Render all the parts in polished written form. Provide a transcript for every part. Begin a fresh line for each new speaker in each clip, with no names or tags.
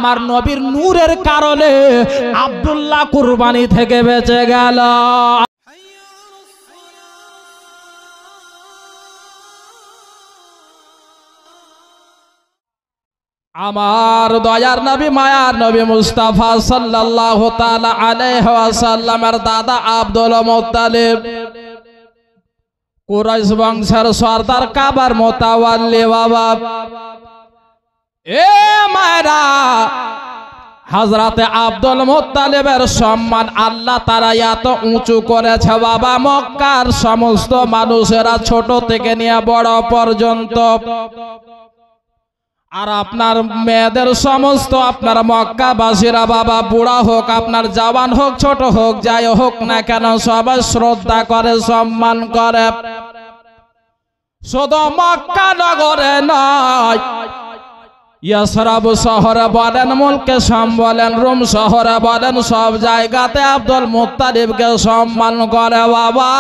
আমার নবীর নূরের কারণে আব্দুল্লাহ কুরবানি থেকে বেঁচে গেল। আমার দয়ার নবী মায়ার নবী মুস্তাফা সাল্লাল্লাহু তাআলা আলাইহি ওয়াসাল্লামের দাদা আব্দুল মুত্তালিব কুরাইশ বংশের সরদার, কাবার মোতাওয়াল্লি বাবা। এ মায়েরা, হযরতে আব্দুল মুত্তালিবের সম্মান আল্লাহ তাআলা এত উঁচু করেছে বাবা, মক্কার সমস্ত মানুষেরা ছোট থেকে নিয়ে বড় পর্যন্ত, আর আপনার মেয়েদের সমস্ত আপনার মক্কাবাসীরা বাবা, বুড়া হোক আপনার জওয়ান হোক ছোট হোক যাই হোক না কেন সবাই শ্রদ্ধা করে সম্মান করে। শুধু মক্কা নগরে নয়, ইয়াসরাব শহরে বলেন, মুলকে শাম বলেন, রোম শহরে বলেন, সব জায়গাতে আব্দুল মুত্তালিবকে সম্মান করে বাবা।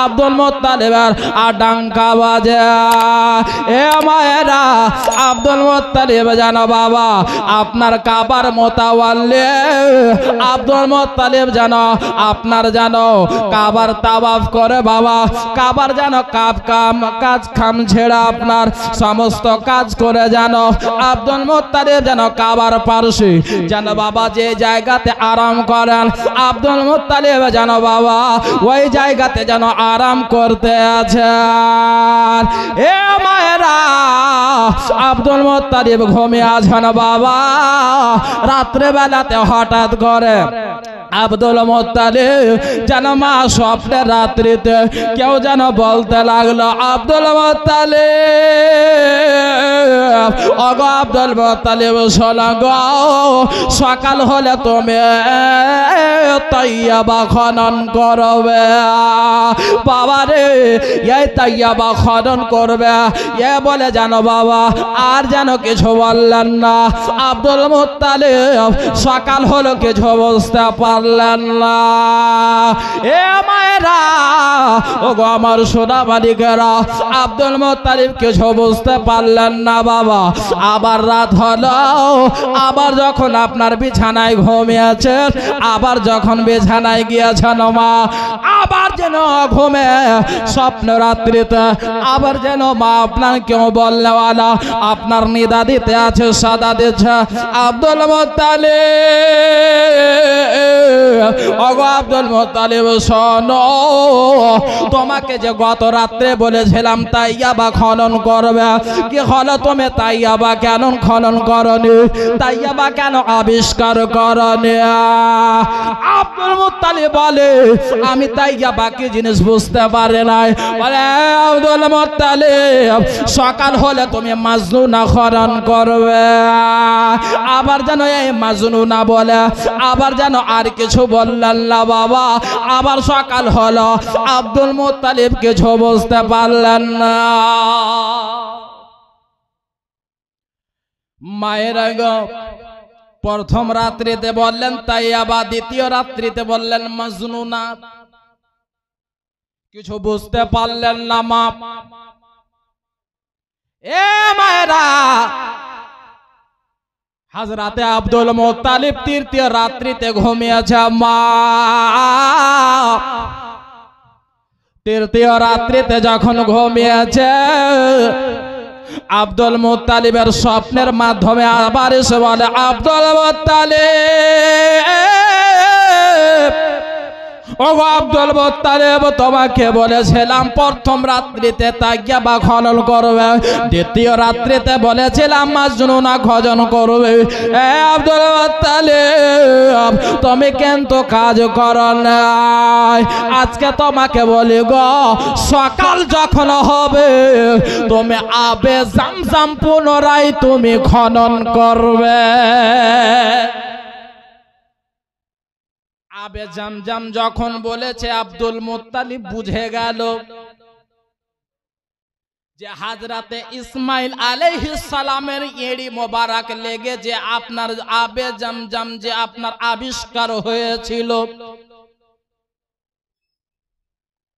আব্দুল মুত্তালিবের ডাঙ্কা বাজে। এ মায়েরা, আব্দুল মুত্তালিব জানো বাবা আপনার কাবার মোতাওয়াল্লি, আব্দুল মুত্তালিব জানো আপনার জানো কাবার তাওয়াফ করে বাবা, কাবার জানো কাজ খাম ছেড়ে আপনার সমস্ত কাজ করে জানো আব্দুল মুত্তালিব যেন কাবার পার্শ্বে যেন বাবা যে জায়গাতে আরাম করেন, আব্দুল মুত্তালিব যেন বাবা ওই জায়গাতে যেন আরাম করতে আছেন। এ মায়েরা, আব্দুল মুত্তালিব ঘুমিয়ে আছেন বাবা, রাত্রে বেলাতে হঠাৎ করে আব্দুল মুত্তালিব যেন মা স্বপ্নে রাত্রিতে কেউ যেন বলতে লাগলো, আব্দুল মুত্তালিব, ওগো আব্দুল মুত্তালিব শোনো গো, সকাল হলে তুমি তাইয়াবা খনন করবে। বাবারে, এই তাইয়াবা খনন করবে এ বলে জানো বাবা আর যেন কিছু বললেন না। আব্দুল মুত্তালিব সকাল হলো কিছু বুঝতে পারলেন না। এ মায়েরা, ওগো আমার সোনা বালিকেরা, আব্দুল মুত্তালিব কিছু বুঝতে পারলেন না বাবা। আবার রাত হলো, আবার যখন আপনার বিছানায় ঘুমিয়েছেন, আবার যখন বিছানায় গিয়েছেন মা, আবার যেন ঘুমে স্বপ্ন রাত্রিতে আবার যেন মা আপনার কেউ বললেওয়ালা আপনার নিদা দিতে আছে, সাদা দিচ্ছে, আব্দুল মুত্তালিব, ওগো আব্দুল মুত্তালিব শোনো, তোমাকে যে গত রাত্রে বলেছিলাম তাইয়াবা খনন করবে, কি হলো তুমি তাইয়াবা কেন খনন করনি, তাইয়াবা কেন আবিষ্কার করনি? আব্দুল মুত্তালিব বলে আমি তাইয়াবা কি জিনিস বুঝতে পারি নাই। বলে আব্দুল মুত্তালিব সকাল হলে তুমি মাজনুনা খনন করবে। আবার যেন এই মাজনুনা বলে আবার যেন আর কিছু বললেন না বাবা। আবার সকাল হলো, আব্দুল মুত্তালিব কিছু বুঝতে পারলেন না। মায়েরা গো, প্রথম রাত্রিতে বললেন তাইয়াবা, দ্বিতীয় রাত্রিতে বললেন মাজনুনা, কিছু বুঝতে পারলেন না মা। এ মায়েরা, হযরতে আব্দুল মুত্তালিব তৃতীয় রাত্রিতে ঘুমিয়েছে মা। তৃতীয় রাত্রিতে যখন ঘুমিয়েছে, আব্দুল মুত্তালিবের স্বপ্নের মাধ্যমে আবার এসে বলে, আব্দুল মুত্তালিব, ওগো আব্দুল মুত্তালিব, তোমাকে বলেছিলাম প্রথম রাত্রিতে তাইয়াবা খনন করবে, দ্বিতীয় রাত্রিতে বলেছিলাম মাজনুনা খনন করবে। এ আব্দুল মুত্তালিব, তুমি কিন্তু কাজ করো নাই। আজকে তোমাকে বলি গো, সকাল যখন হবে তুমি আবে জামজাম পুনরায় তুমি খনন করবে। আবে জামজাম যখন বলেছে, আব্দুল মুত্তালিব বুঝে গেল যে হযরতে ইসমাইল আলাইহিস সালামের এড়ি মোবারক লেগে যে আপনার আবে জামজাম যে আপনার আবিষ্কার হয়েছিল,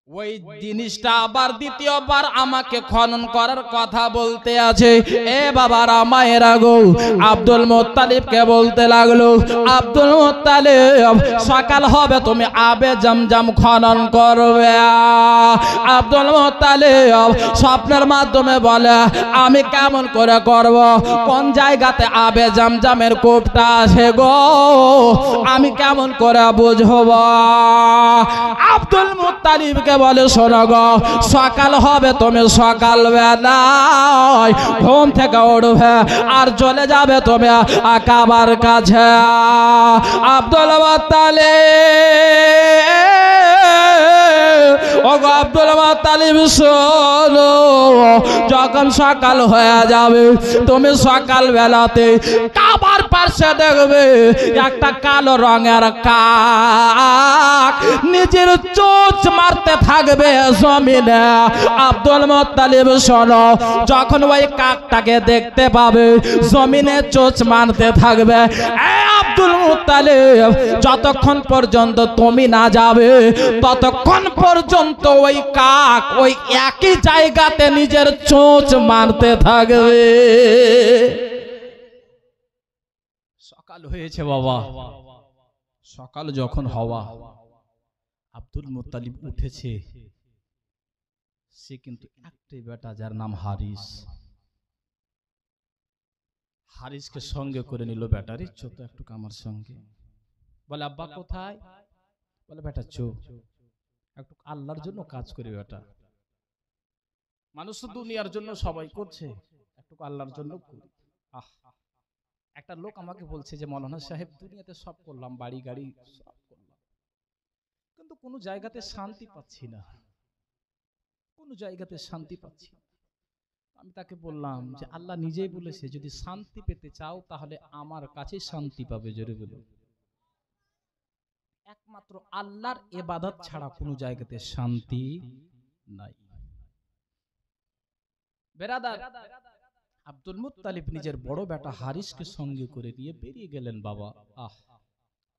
ওই জিনিসটা আবার দ্বিতীয়বার আমাকে খনন করার কথা বলতে আছে। এ বাবারা মায়েরা গো, আব্দুল মুত্তালিবকে বলতে লাগলো, আব্দুল মুত্তালিব সকাল হবে তুমি আবে জমজম খনন করবে। আব্দুল মুত্তালিব স্বপ্নের মাধ্যমে বলে, আমি কেমন করে করব, কোন জায়গাতে আবে জমজমের কূপটা আছে গো, আমি কেমন করে বুঝবো। আব্দুল মুত্তালিবকে বলে, শোনো গো, সকাল হবে তুমি সকাল বেলায় ঘুম থেকে উঠবে আর চলে যাবে তুমি কাবার কাছে। আব্দুল মুত্তালিব, ওগো আব্দুল মুত্তালিব শোনো, যখন সকাল হয়ে যাবে তুমি সকাল বেলাতে কাবার পাশে দেখবে একটা কালো রঙের কাক নিজের চোঁচ মারতে থাকবে জমিনে। আব্দুল মুত্তালিব শোনো, যখন ওই কাকটাকে দেখতে পাবে জমিনে চোঁচ মারতে থাকবে, আব্দুল মুত্তালিব যতক্ষণ পর্যন্ত তুমি না যাবে ততক্ষণ পর্যন্ত ওই কাক ওই একই জায়গাতে নিজের চোঁচ মারতে থাকবে। সকাল হয়েছে বাবা, সকাল যখন হওয়া আব্দুল মুত্তালিব উঠেছে, সে কিন্তু একটাই বেটা যার নাম হারিস। হারিসকে সঙ্গে করে নিল, বেটারে চো তো একটু আমার সঙ্গে। বলে আব্বা কোথায়? বলে বেটা চো একটু আল্লাহর জন্য কাজ করি বেটা। মানুষ তো দুনিয়ার জন্য সবাই করছে, একটু আল্লাহর জন্য করি। আহ, একটা লোক আমাকে বলছে যে মৌলানা সাহেব দুনিয়াতে সব করলাম, বাড়ি গাড়ি সব করলাম, কিন্তু কোনো জায়গাতে শান্তি পাচ্ছি না, কোনো জায়গাতে শান্তি পাচ্ছি না। আমি তাকে বললাম যে আল্লাহ নিজেই বলেছে যদি শান্তি পেতে চাও তাহলে আমার কাছে শান্তি পাবে। জোরে বলো, একমাত্র আল্লাহর ইবাদত ছাড়া কোনো জায়গাতে শান্তি নাই। বেরাদার, আব্দুল মুত্তালিব নিজের বড় বেটা হারিসকে সঙ্গে করে নিয়ে বেরিয়ে গেলেন বাবা। আহ,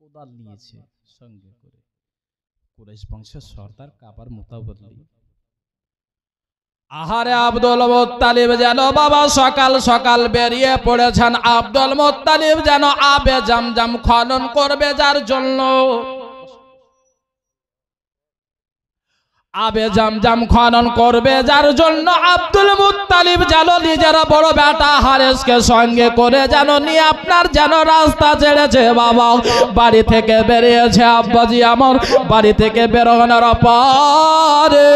কোদাল নিয়েছে সঙ্গে করে, কুরাইশ বংশের সর্দার কাবার মুতাওয়াল্লি। আহারে আব্দুল মুত্তালিব যেন বাবা সকাল সকাল বেরিয়ে পড়েছেন। আব্দুল মুত্তালিব যেন আবে জমজম খনন করবে, যার জন্য আবে জমজম খনন করবে, যার জন্য আব্দুল মুত্তালিব যেন নিজের বড় বেটা হারিসকে সঙ্গে করে যেন নিয়ে আপনার যেন রাস্তা ছেড়েছে বাবা। বাড়ি থেকে বেরিয়েছে আব্বাজি আমার, বাড়ি থেকে বেরোনোর পরে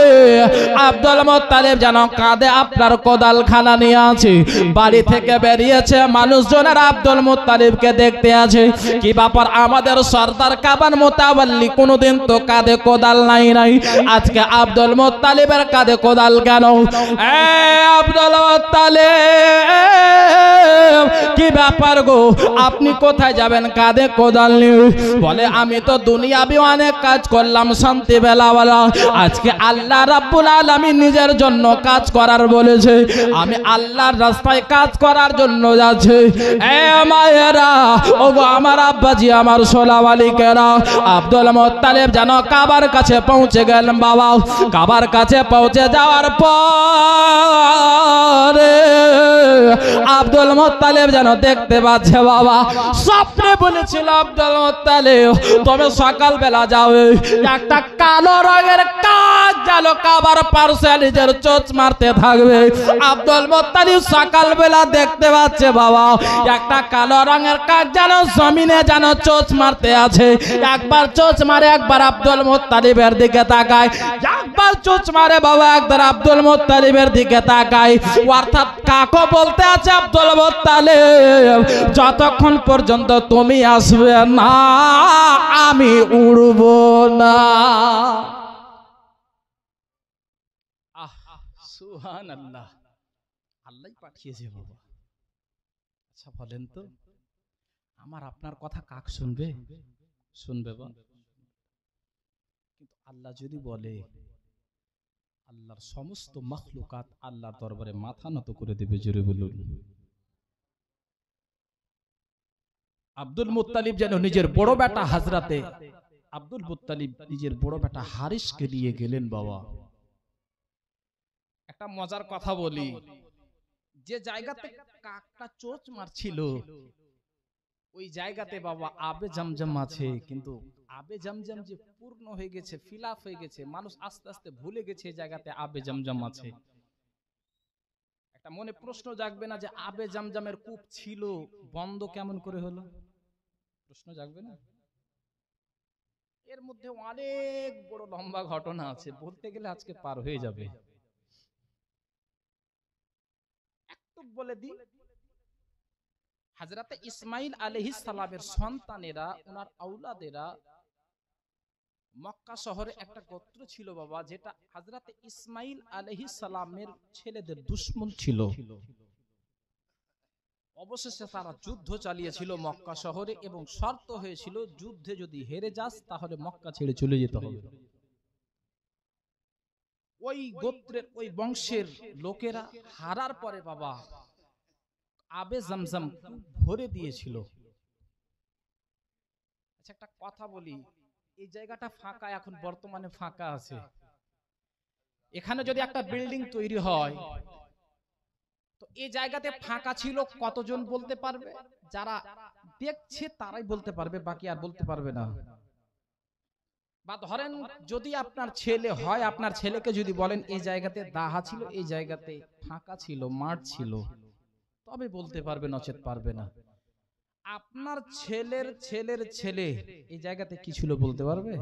আব্দুল মুত্তালিব যেন কাঁধে আপনার কোদালখানা নিয়ে আছে। বাড়ি থেকে বেরিয়েছে, মানুষজনের আব্দুল মুত্তালিবকে দেখতে আছে। কি ব্যাপার, আমাদের সর্দার কাবার মুতাওয়াল্লি কোনোদিন তো কাঁধে কোদাল নাই, আজকে আব্দুল মুত্তালিবের কাঁধে কোদাল কেন? আব্দুল মুত্তালিব, কি ব্যাপার গো, আপনি কোথায় যাবেন কাঁধে কোদাল নিয়ে? বলে আমি তো দুনিয়াবি অনেক কাজ করলাম শান্তি বেলাওয়ালা, আজকে আল্লাহ রাব্বুল আলামিন নিজের জন্য কাজ করার বলেছে, আমি আল্লাহর রাস্তায় কাজ করার জন্য যাচ্ছি। এ মায়েরা, ওগো আমার আব্বাজি, আমার সোনাওয়ালিকেরা, আব্দুল মুত্তালিব যেন কাবার কাছে পৌঁছে গেলেন বাবা। কাবার কাছে পৌঁছে যাওয়ার পরে আব্দুল মুত্তালিব যেন দেখতে পাচ্ছে বাবা, স্বপ্নে বলেছিল আব্দুল মুত্তালিব তুমি সকাল বেলা যাবে, একটা কালো রঙের কাক যেন কাবার পাশে নিজের চোঁচ মারতে থাকবে। আব্দুল মুত্তালিব সকাল বেলা দেখতে পাচ্ছে বাবা, একটা কালো রঙের কাক যেন জমিনে যেন চোঁচ মারতে আছে। একবার চোঁচ মারে, একবার আব্দুল মুত্তালিবের দিকে তাকায়, একবার চোঁচ মারে বাবা, একবার আব্দুল মুত্তালিবের দিকে তাকায়। অর্থাৎ কাকও বলতে আছে আব্দুল মুত্তালিব যতক্ষণ পর্যন্ত তুমি আসবে না আমি উড়ব না। সুবহানাল্লাহ, আল্লাহই পাঠিয়েছে বাবা। আচ্ছা বলেন তো, আমার আপনার কথা কাক শুনবে? শুনবে বা? কিন্তু আল্লাহ যদি বলে, আল্লাহর সমস্ত মাখলুকাত আল্লাহর দরবারে মাথা নত করে দেবে। জোরে বলুন। আব্দুল মুত্তালিব যেন নিজের বড় বেটা হযরতে আব্দুল মুত্তালিব নিজের বড় বেটা হারিসকে নিয়ে গেলেন বাবা। একটা মজার কথা বলি, যে জায়গাতে কাকটা চোঁচ মারছিল ওই জায়গাতে বাবা আবে জমজম আছে, কিন্তু আবে জমজম যে পূর্ণ হয়ে গেছে, ফিলাপ হয়ে গেছে, মানুষ আস্তে আস্তে ভুলে গেছে এই জায়গাতে আবে জমজম আছে। একটা মনে প্রশ্ন জাগবে না যে আবে জমজমের কূপ ছিল, বন্ধ কেমন করে হলো? প্রশ্ন জাগবে না? এর মধ্যে অনেক বড় লম্বা ঘটনা আছে, বলতে গেলে আজকে পার হয়ে যাবে। একটু বলে দিই, হযরতে ইসমাঈল আলাইহিস সালামের সন্তানেরা, ওনার আওলাদেরা মক্কা শহরে একটা গোত্র ছিল বাবা, যেটা হযরতে ইসমাঈল আলাইহিস সালামের ছেলেদের দুশমন ছিল। অবশেষে তারা যুদ্ধ চালিয়েছিল মক্কা শহরে, এবং শর্ত হয়েছিল যুদ্ধে যদি হেরে যাস তাহলে মক্কা ছেড়ে চলে যেতে হবে। ওই গোত্রের ওই বংশের লোকেরা হারার পরে বাবা আবে জমজম ভরে দিয়েছিল। আচ্ছা একটা কথা বলি, এই জায়গাটা ফাঁকা, এখন বর্তমানে ফাঁকা আছে। এখানে যদি একটা বিল্ডিং তৈরি হয় তো এই জায়গাতে ফাঁকা ছিল কতজন বলতে পারবে? যারা দেখছে তারাই বলতে পারবে, বাকি আর বলতে পারবে না। বা ধরেন যদি আপনার ছেলে হয়, আপনার ছেলেকে যদি বলেন এই জায়গাতে দাহা ছিল, এই জায়গাতে ফাঁকা ছিল, মাঠ ছিল, তবে বলতে পারবে, নচেত পারবে না। আপনার ছেলের ছেলের ছেলে এই জায়গাতে কি ছিল বলতে পারবে?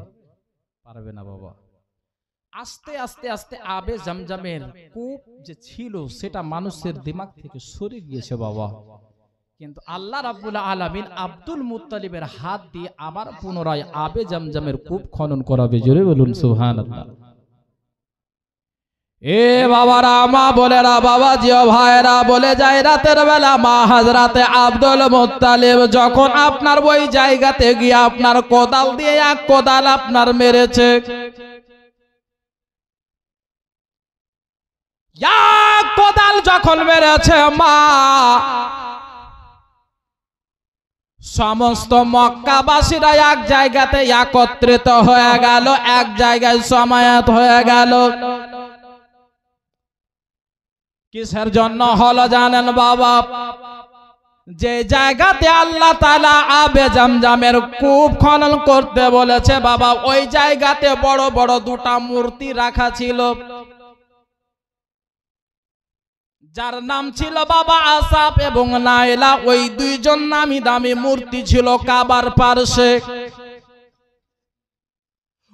পারবে না বাবা। আস্তে আস্তে আস্তে আবে জমজমের কূপ যে ছিল সেটা মানুষের দিমাগ থেকে সরে গিয়েছে বাবা। কিন্তু আল্লাহ রাব্বুল আলামিন আব্দুল মুত্তালিবের হাত দিয়ে আবার পুনরায় আবে জমজমের কূপ খনন করাবে। জোরে বলুন সুবহানাল্লাহ। এ বাবারা, মা বলেরা, বাবাজি ও ভাইরা, বলে যায় রাতের বেলা মা হযরতে আব্দুল মুত্তালিব যখন আপনার ওই জায়গাতে গিয়ে আপনার কোদাল দিয়ে এক কোদাল আপনার মেরেছে, কোদাল যখন মেরেছে মা, সমস্ত মক্কাবাসীরা এক জায়গাতে একত্রিত হয়ে গেল, এক জায়গায় সমায়েত হয়ে গেল। কিসের জন্য হলো জানেন বাবা? যে জায়গাতে আল্লাহ তাআলা আবে জমজমের কূপ খনন করতে বলেছে বাবা, ওই জায়গাতে বড় বড় দুটা মূর্তি রাখা ছিল, যার নাম ছিল বাবা আসাফ এবং নাইলা। ওই দুইজন নামি দামি মূর্তি ছিল কাবার পার্শ্বে।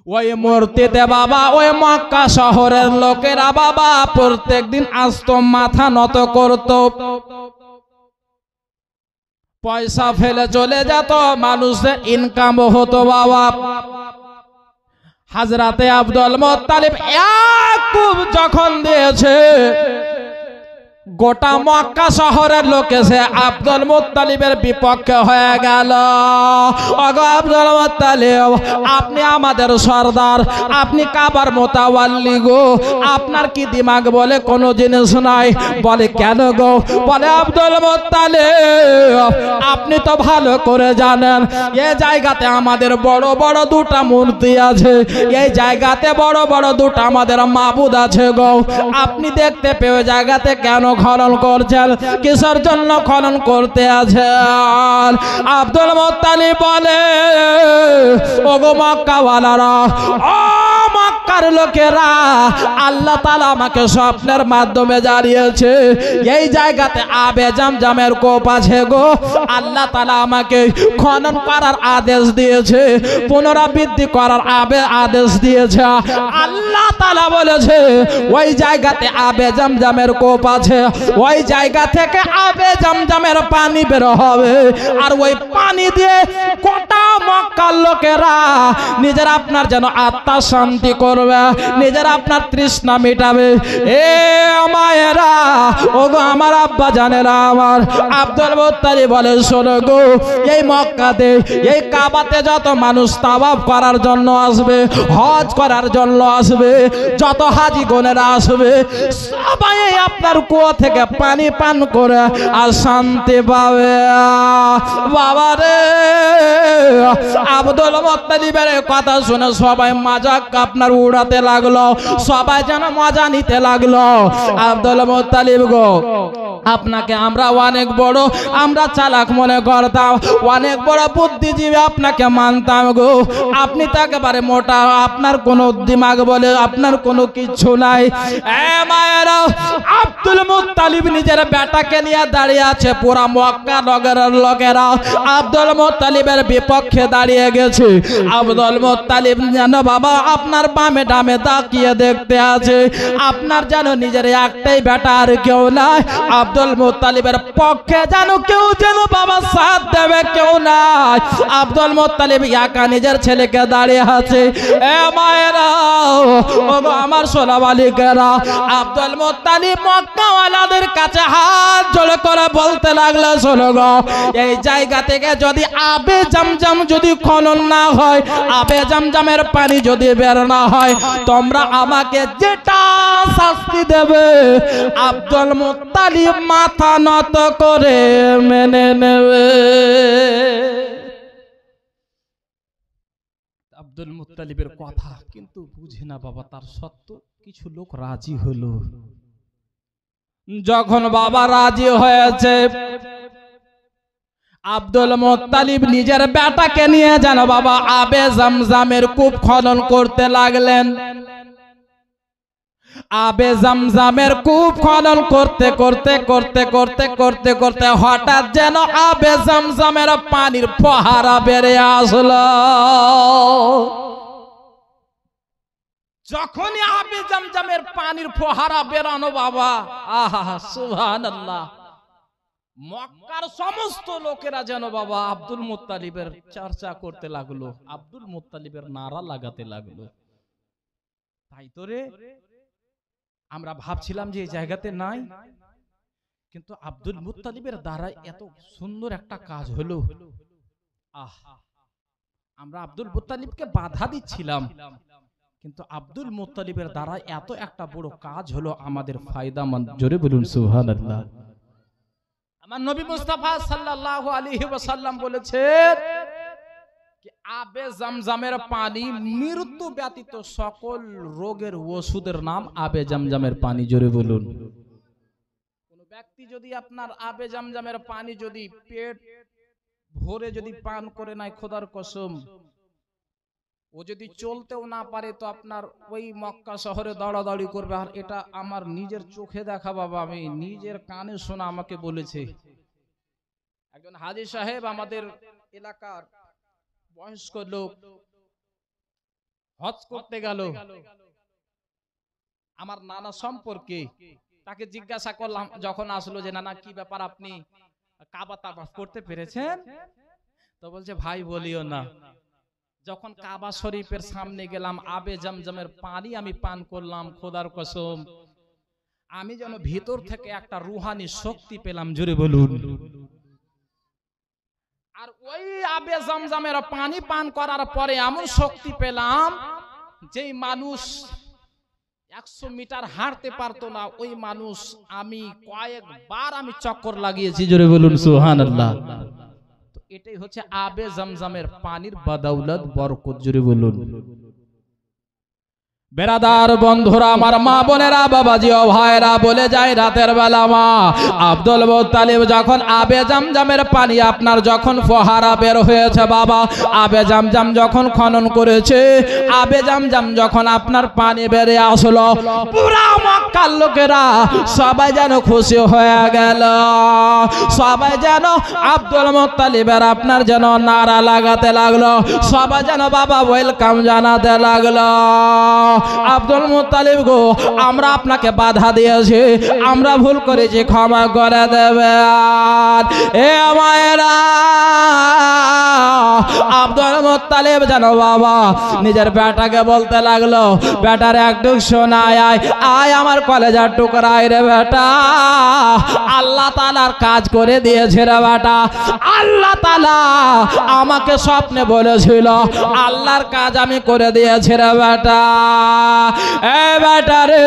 ওই মূর্তিতে বাবা ওই মক্কা শহরের লোকেরা বাবা প্রত্যেকদিন আসতো, মাথা নত করত, পয়সা ফেলে চলে যেত, মানুষের ইনকাম হতো বাবা। হযরতে আব্দুল মুত্তালিব এক কূপ যখন দিয়েছে, গোটা মক্কা শহরের লোক এসে আব্দুল মুত্তালিবের বিপক্ষে হয়ে গেল। ওগো আব্দুল মুত্তালিব, আপনি আমাদের সর্দার, আপনি কাবার মোতাওয়াল্লি গো, আপনার কি দিমাগ বলে কোনো জিনিস নাই? বলে কেন গো? বলে আব্দুল মুত্তালিব, আপনি তো ভালো করে জানেন এই জায়গাতে আমাদের বড় বড় দুটা মূর্তি আছে, এই জায়গাতে বড় বড় দুটা আমাদের মাবুদ আছে গো। আপনি দেখতে পেয়ে জায়গাতে কেন খনন করছেন? কিসের জন্য খনন করতে আছেন? আব্দুল মুত্তালিব বলে, ওগো মক্কাওয়ালারা, ও মক্কার লোকেরা, আল্লাহ তাআলা আমাকে স্বপ্নের মাধ্যমে জানিয়েছে এই জায়গাতে আবে জমজমের কূপ আছে গো। আল্লাহ তাআলা আমাকে খনন করার আদেশ দিয়েছে, পুনরাবৃত্তি করার আদেশ দিয়েছে। আল্লাহ তাআলা বলেছে ওই জায়গাতে আবে জমজমের কূপ আছে, ওই জায়গা থেকে আবে জমজমের পানি বের হবে, আর ওই পানি দিয়ে গোটা মক্কার লোকেরা নিজের আপনার যেন আত্মা শান্তি করবে, নিজের আপনার তৃষ্ণা মেটাবে। এ মায়েরা, ওগো আমার আব্বা জানেরা আমার, আব্দুল মুত্তালিব বলে, শোনো গো, এই মক্কাতে এই কাবাতে যত মানুষ তাওয়াফ করার জন্য আসবে, হজ করার জন্য আসবে, যত হাজি গোনেরা আসবে, সবাই আপনার কুয়া থেকে পানি পান করে আর শান্তি পাবে। বাবা রে, আব্দুল মুত্তালিবের কথা শুনে সবাই মজাক আপনার উড়াতে লাগলো, সবাই যেন মজা নিতে লাগলো। আব্দুল মুত্তালিব গো, আপনাকে আমরা অনেক বড়, আমরা চালাক মনে করতাম, অনেক বড় বুদ্ধিজীবী আপনাকে মানতাম গো। আপনি তো একেবারে মোটা, আপনার কোনো দিমাগ বলে আপনার কোনো কিছু নাই। মায়েরা, আব্দুল মুত্তালিব নিজের বেটাকে নিয়ে দাঁড়িয়ে আছে, পুরা মক্কা নগরের লোকেরা আব্দুল মুত্তালিবের বিপক্ষে দাঁড়িয়ে গেছে। আব্দুল মুত্তালিব যেন বাবা আপনার বামে ডামে তাকিয়ে দেখতে আছে, আপনার যেন নিজের একটাই বেটা আর কেউ নাই। আব্দুল মুত্তালিবের পক্ষে যেন কেউ যেন বাবা সাথ দেবে কেউ নাই। আব্দুল মুত্তালিব একা নিজের ছেলেকে দাঁড়িয়ে আছে। এ মায়েরা, ওগো আমার সোনা বালিকেরা, আব্দুল মুত্তালিব মক্কাওয়ালাদের কাছে হাত জোড় করে বলতে লাগলো, শোনো গো, এই জায়গা থেকে যদি আবে জামজাম যদি খনন না হয়, আবে জামজামের পানি যদি বের না হয়, তোমরা আমাকে যেটা শাস্তি দেবে আব্দুল মুত্তালিব মাথা নত করে মেনে নেবে। আব্দুল মুত্তালিবের কথা কিন্তু বুঝে না বাবা, তার সত্ত্বেও কিছু লোক রাজি হলো। যখন বাবা রাজি হয়েছে, আব্দুল মুত্তালিব নিজের বেটাকে নিয়ে যেন বাবা আবে জামজামের কূপ খনন করতে লাগলেন। আবে জামজামের কূপ খনন করতে করতে করতে করতে করতে করতে হঠাৎ যেন আবে জামজামের পানির ফোয়ারা বেড়ে আসলো। যখনই আবে জামজামের পানির ফোয়ারা বেরানো বাবা, আহা সুবহানাল্লাহ, মক্কার সমস্ত লোকেরা যেন বাবা আব্দুল মুত্তালিবের চর্চা করতে লাগলো, আব্দুল মুত্তালিবের নারা লাগাতে লাগলো। তাই তো রে, আমরা ভাবছিলাম যে এই জায়গাতে নাই, কিন্তু আব্দুল মুত্তালিবের দ্বারা এত সুন্দর একটা কাজ হলো। আমরা আব্দুল মুত্তালিবকে বাধা দিচ্ছিলাম, কিন্তু আব্দুল মুত্তালিবের দ্বারা এত একটা বড় কাজ হলো আমাদের ফায়দামন্দ। জোরে বলুন সুবহানাল্লাহ। আমার নবী মুস্তাফা সাল্লাল্লাহু আলাইহি ওয়াসাল্লাম বলেছেন যে আবে জামজামের পানি মৃত্যু ব্যতীত সকল রোগের ওষুধের নাম আবে জামজামের পানি। জোরে বলুন। কোন ব্যক্তি যদি আপনার আবে জামজামের পানি যদি পেট ভরে যদি পান করে নাই, খোদার কসম, ও যদি চলতেও না পারে তো আপনার ওই মক্কা শহরে দৌড়াদৌড়ি করবে। আর এটা আমার নিজের চোখে দেখা বাবা, আমি নিজের কানে শোনা, আমাকে বলেছে একজন হাজী সাহেব, আমাদের এলাকার বয়স্ক লোক, হজ করতে গেল। আমার নানা সম্পর্কে তাকে জিজ্ঞাসা করলাম যখন আসলো যে নানা কি ব্যাপার, আপনি কাবা তাওয়াফ করতে পেরেছেন? তো বলছে ভাই বলিও না, যখন কাবা শরীফের সামনে গেলাম আবে জামজামের পানি আমি পান করলাম, খোদার কসম আমি যেন ভিতর থেকে একটা রুহানি শক্তি পেলাম। জোরে বলুন। আর ওই আবে জামজামের পানি পান করার পরে এমন শক্তি পেলাম, যেই মানুষ 100 মিটার হাঁটতে পারতো না ওই মানুষ আমি কয়েকবার আমি চক্কর লাগিয়েছি। জোরে বলুন সুবহানাল্লাহ। এটাই হচ্ছে আবে জামজামের পানির বাদাউলত বরকত। জোরে বলুন। বেরাদার বন্ধুরা, আমার মা বোনেরা, বাবাজি ও ভাইরা, বলে যায় রাতের বেলা মা আব্দুল মুত্তালিব যখন আবে জামজামের পানি আপনার যখন ফোয়ারা বের হয়েছে বাবা, আবে জামজাম যখন খনন করেছে, আবে জামজাম যখন আপনার পানি বেরিয়ে আসলো, পুরা মক্কার লোকেরা সবাই যেন খুশি হয়ে গেল, সবাই যেন আব্দুল মুত্তালিবের আপনার যেন নারা লাগাতে লাগলো, সবাই যেন বাবা ওয়েলকাম জানাতে লাগলো। আব্দুল মুত্তালিব গো, আমরা আপনাকে বাধা দিয়েছি, আমরা ভুল করেছি, ক্ষমা করে দেবেন। এ মায়েরা, আব্দুল মুত্তালিব যেন বাবা নিজের বেটাকে বলতে লাগলো, বেটার একটু শোনায়, আয় আমার কলেজার টুকরা, রে বেটা আল্লাহ তাআলার কাজ করে দিয়েছে রে বেটা। আল্লাহ তাআলা আমাকে স্বপ্নে বলেছিল, আল্লাহর কাজ আমি করে দিয়েছি রে বেটা। এ বেটা রে,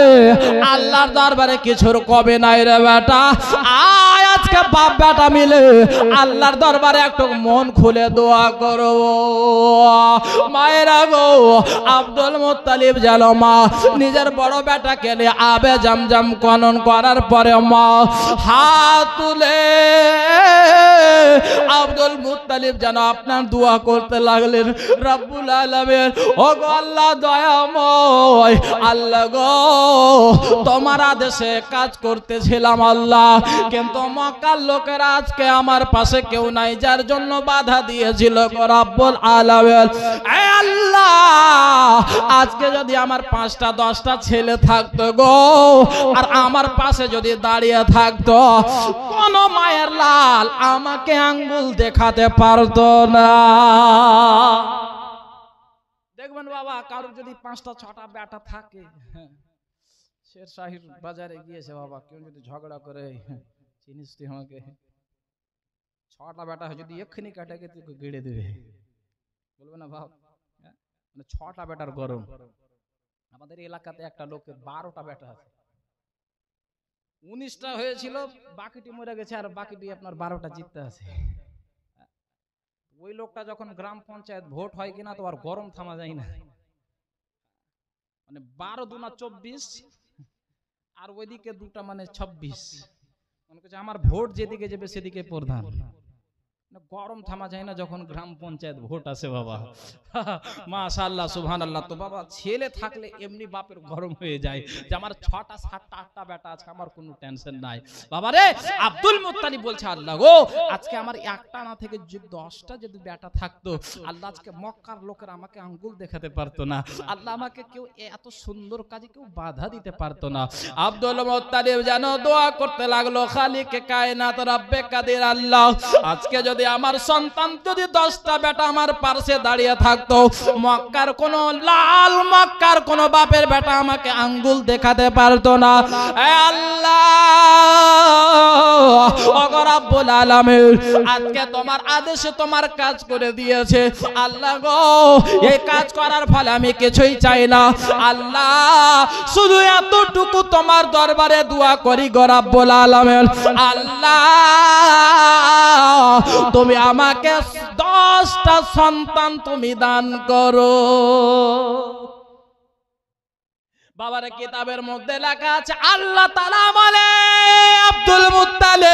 আল্লাহর দরবারে কিছুর কবে নাই রে বেটা। আয় আজকে বাপ বেটা মিলে আল্লাহর দরবারে একটু মন খুলে দোয়া করো। করব। মায়েরা গো, আব্দুল মুত্তালিব যেন মা নিজের বড় বেটাকে নিয়ে আবে জামজাম খনন করার পরে মা হাত তুলে আব্দুল মুত্তালিব যেন আপনার দোয়া করতে লাগলেন, রব্বুল আলামিন, ও গো আল্লাহ দয়াময়, আল্লাহ গো তোমার আদেশে কাজ করতেছিলাম আল্লাহ, কিন্তু মক্কার লোকেরা আজকে আমার পাশে কেউ নাই, যার জন্য বাধা দিয়েছিল গো রব্বুল আলামিন। এ আল্লাহ, আজকে যদি আমার 5টা 10টা ছেলে থাকতো গো, আর আমার পাশে যদি দাঁড়িয়ে থাকতো, কোন মায়ের লাল আমাকে আঙ্গুল দেখাতে পারতো না। দেখবেন বাবা, কারোর যদি 5টা 6টা বেটা থাকে, শেরশাহীর বাজারে গিয়েছে বাবা, কেউ যদি ঝগড়া করে, চিনিস তুই আমাকে, 6টা বেটা যদি এক্ষুনি কাটাকে তুই গিড়ে দেবে, বলবে না ভাব, মানে 6টা বেটার গরম। আমাদের এলাকাতে একটা লোকের 12টা বেটা আছে, 19টা হয়েছিল, বাকিটি মরে গেছে, আর বাকিটি আপনার 12টা জিততে আছে। ওই লোকটা যখন গ্রাম পঞ্চায়েত ভোট হয় কিনা, তো আর গরম থামা যায় না, মানে 12 দুনা 24, আর ওইদিকে দুটা মানে 26। মনে করছে আমার ভোট যেদিকে যাবে সেদিকে প্রধান, গরম থামা যায় না যখন গ্রাম পঞ্চায়েত ভোট আসে বাবা। মাশাআল্লাহ, সুবহানাল্লাহ। তো বাবা, ছেলে থাকলে এমনি বাপের গরম হয়ে যায় যে আমার 6টা 7টা 8টা বেটা আছে, আমার কোনো টেনশন নাই বাবা রে। আব্দুল মুত্তালিব বলছে, আল্লাহ গো, আজকে আমার একটা না থেকে 10টা যদি বেটা থাকতো, আল্লাহ আজকে মক্কার লোকেরা আমাকে আঙ্গুল দেখাতে পারতো না, আল্লাহ আমাকে কেউ এত সুন্দর কাজে কেউ বাধা দিতে পারতো না। আব্দুল মুত্তালিব যেন দোয়া করতে লাগলো, খালিকে কায়নাত রব্বে কাদির আল্লাহ, আজকে যদি আমার সন্তান যদি 10টা বেটা আমার পাশে দাঁড়িয়ে থাকতো, মক্কার কোন লাল, মক্কার কোন বাপের বেটা আমাকে আঙ্গুল দেখাতে পারতো না। এ আল্লাহ, ও রব্বুল আলামিন, আজকে তোমার আদেশে তোমার কাজ করে দিয়েছে আল্লাহ গো, এই কাজ করার ফলে আমি কিছুই চাই না আল্লাহ, শুধু এতটুকু তোমার দরবারে দোয়া করি গো রব্বুল আলামিন, আল্লাহ তুমি আমাকে 10টা সন্তান তুমি দান করো। বাবার কিতাবের মধ্যে লেখা আছে, আল্লাহ তাআলা বলে, আব্দুল মুত্তালিব,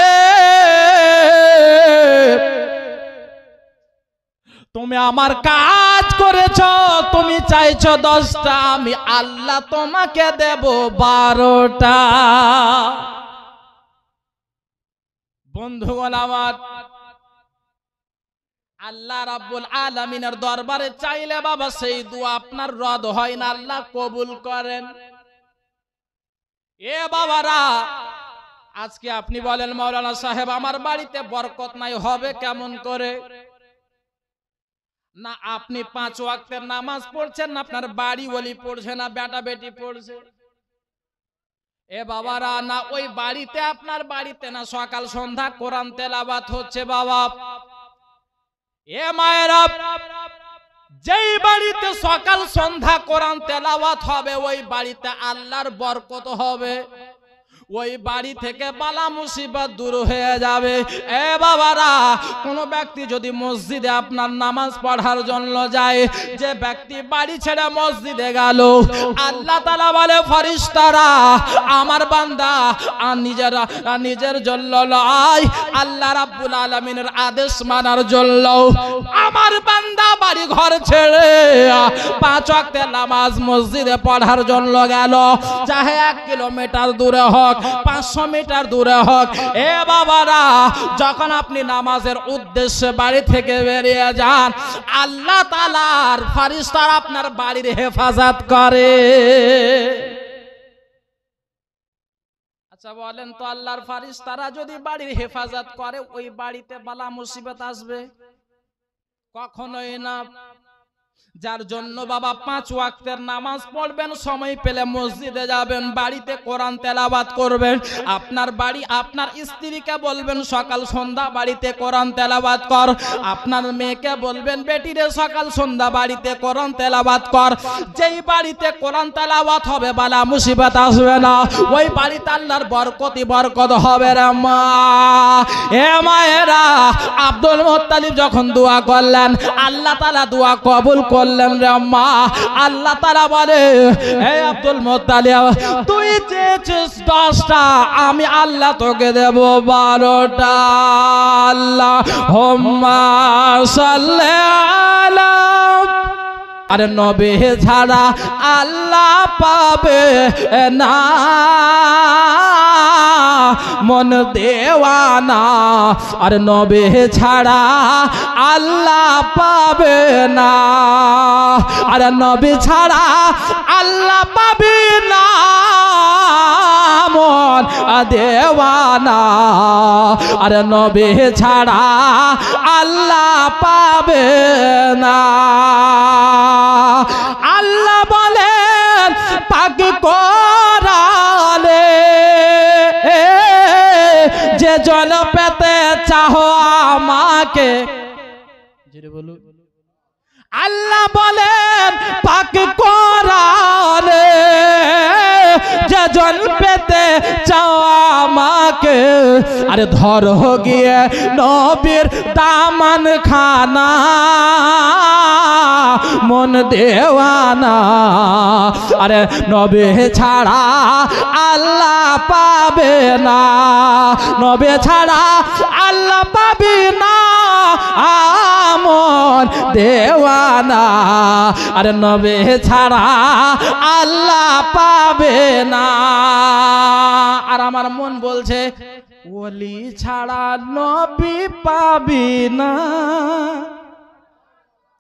তুমি আমার কাজ করেছো, তুমি চাইছো 10টা, আমি আল্লাহ তোমাকে দেব 12টা। বন্ধুগণ আমার, আল্লাহ রাব্বুল আলামিনের দরবারে চাইলে বাবা সেই দোয়া আপনার রদ হয় না, আল্লাহ কবুল করেন। এ বাবারা, আজকে আপনি বলেন, মাওলানা সাহেব আমার বাড়িতে বরকত নাই, হবে কেমন করে? না আপনি 5 ওয়াক্তের নামাজ পড়ছেন, না আপনার বাড়ি ওলি পড়ছে, না বেটা বেটি পড়ছে। এ বাবারা, না ওই বাড়িতে, আপনার বাড়িতে না সকাল সন্ধ্যা কোরআন তেলাওয়াত হচ্ছে বাবা। এ মায়েরা, যেই বাড়িতে সকাল সন্ধ্যা কোরআন তেলাওয়াত হবে, ওই বাড়িতে আল্লাহর বরকত হবে, ওই বাড়ি থেকে বালা মুসিবত দূর হয়ে যাবে। এ বাবারা, কোন ব্যক্তি যদি মসজিদে আপনার নামাজ পড়ার জন্য যায়, যে ব্যক্তি বাড়ি ছেড়ে মসজিদে গেল, আল্লাহ তাআলা বলে, ফেরেশতারা আমার বান্দা নিজের জন্য নয়, আল্লাহ রাব্বুল আলামিনের আদেশ মানার জন্য আমার বান্দা বাড়ি ঘর ছেড়ে 5 ওয়াক্তের নামাজ মসজিদে পড়ার জন্য গেল, চাহে 1 কিলোমিটার দূরে হোক, 500 মিটার দূরে হোক। এ বাবারা, যখন আপনি নামাজের উদ্দেশ্যে বাড়ি থেকে বেরিয়ে যান, আল্লাহ তাআলার ফেরেশতারা আপনার বাড়ির হেফাজত করে। আচ্ছা বলেন তো, আল্লাহর ফেরেশতারা যদি বাড়ির হেফাজত করে, ওই বাড়িতে বালা মুসিবত আসবে? কখনোই না। যার জন্য বাবা 5 ওয়াক্তের নামাজ পড়বেন, সময় পেলে মসজিদে যাবেন, বাড়িতে কোরআন তেলাওয়াত করবেন। আপনার বাড়ি আপনার স্ত্রীকে বলবেন সকাল সন্ধ্যা বাড়িতে কোরআন তেলাওয়াত কর। আপনার মেয়েকে বলবেন বেটিরে সকাল সন্ধ্যা বাড়িতে কোরআন তেলাওয়াত কর। যেই বাড়িতে কোরআন তেলাওয়াত হবে বালা মুসিবত আসবে না, ওই বাড়িতে আল্লাহর বরকত হবে রে মা। এ মায়েরা, আব্দুল মুত্তালিব যখন দোয়া করলেন আল্লাহ তাআলা দোয়া কবুল করলেন রে মা। আল্লাহ তাআলা বলে, হে আব্দুল মুত্তালিব, তুই চেয়েছিস 10টা, আমি আল্লাহ তোকে দেব 12টা। আল্লাহুম্মা সাল্লি আলা, আরে নবী ছাড়া আল্লাহ পাবে না মন দেওয়ানা, আর নবী ছাড়া আল্লাহ পাবে না, আর নবী ছাড়া আল্লাহ পাবে না মন দেওয়ানা, আর নবী ছাড়া আল্লাহ পাবে না। আল্লাহ বলেন পাক কোরআনে, যে জন পেতে চাও আমাকে, আল্লাহ বলেন পাক কোরআনে, যে জন পেতে চাও আমাকে, আরে ধরো গিয়ে নবীর দামান খানা মন দেওয়ানা, আরে নবী ছাড়া আল্লাহ পাবে না, নবী ছাড়া আল্লাহ পাবে না মন দেওয়ানা, আরে নবী ছাড়া আল্লাহ পাবে না। আর আমার মন বলছে ওলি ছাড়া নবী পাবি না,